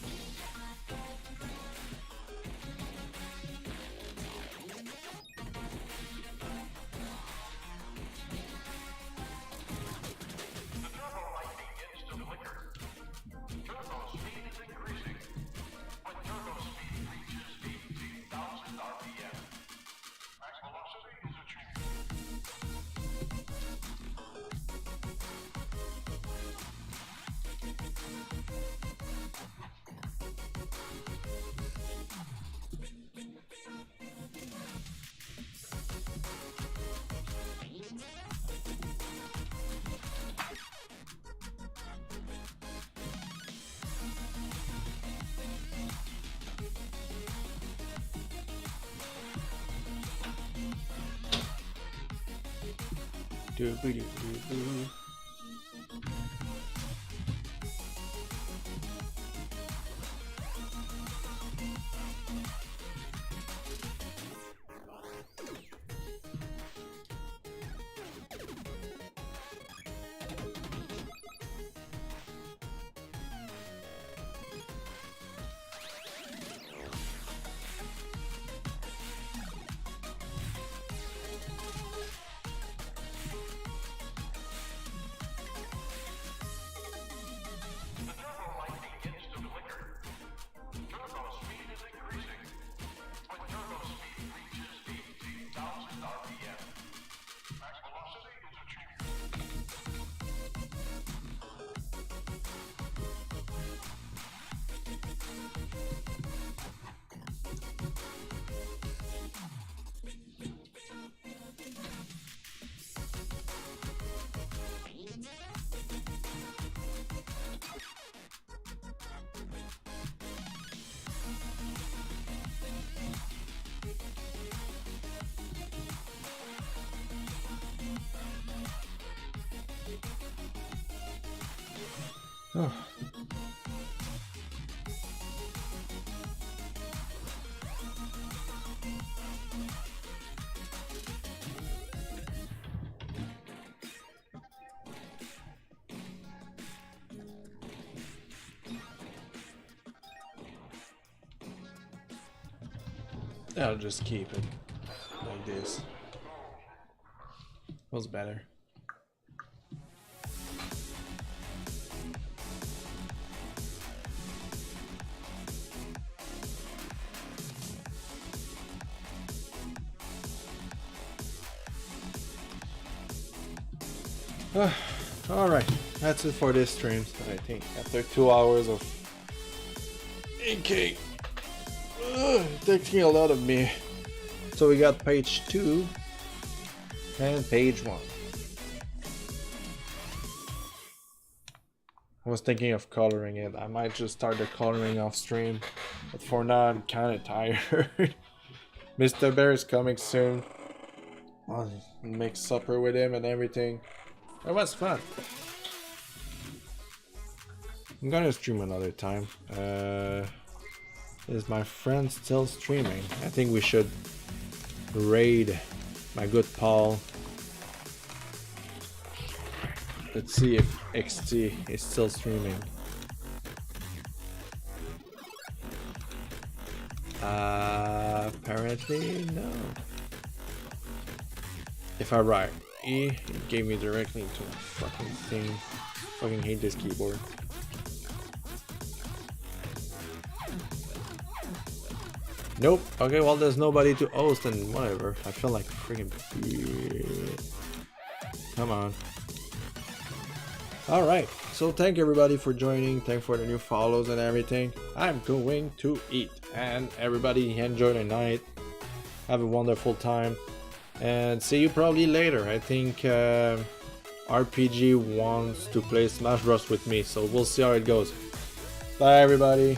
Oh. I'll just keep it like this. Was better. Alright, that's it for this stream. I think after 2 hours of inking, it takes me a lot of me. So we got page 2 and page 1. I was thinking of coloring it. I might just start the coloring off stream, but for now I'm kind of tired. Mr. Bear is coming soon. I'll make supper with him and everything. It was fun. I'm gonna stream another time. Is my friend still streaming? I think we should raid my good Paul. Let's see if XT is still streaming. Apparently no. If I write E, it gave me directly into a fucking thing. Fucking hate this keyboard. Nope. Okay, well there's nobody to host and whatever. I feel like freaking. Come on. Alright, so thank everybody for joining. Thanks for the new follows and everything. I'm going to eat. And everybody enjoy the night. Have a wonderful time. And see you probably later. I think RPG wants to play Smash Bros with me, so we'll see how it goes. Bye everybody.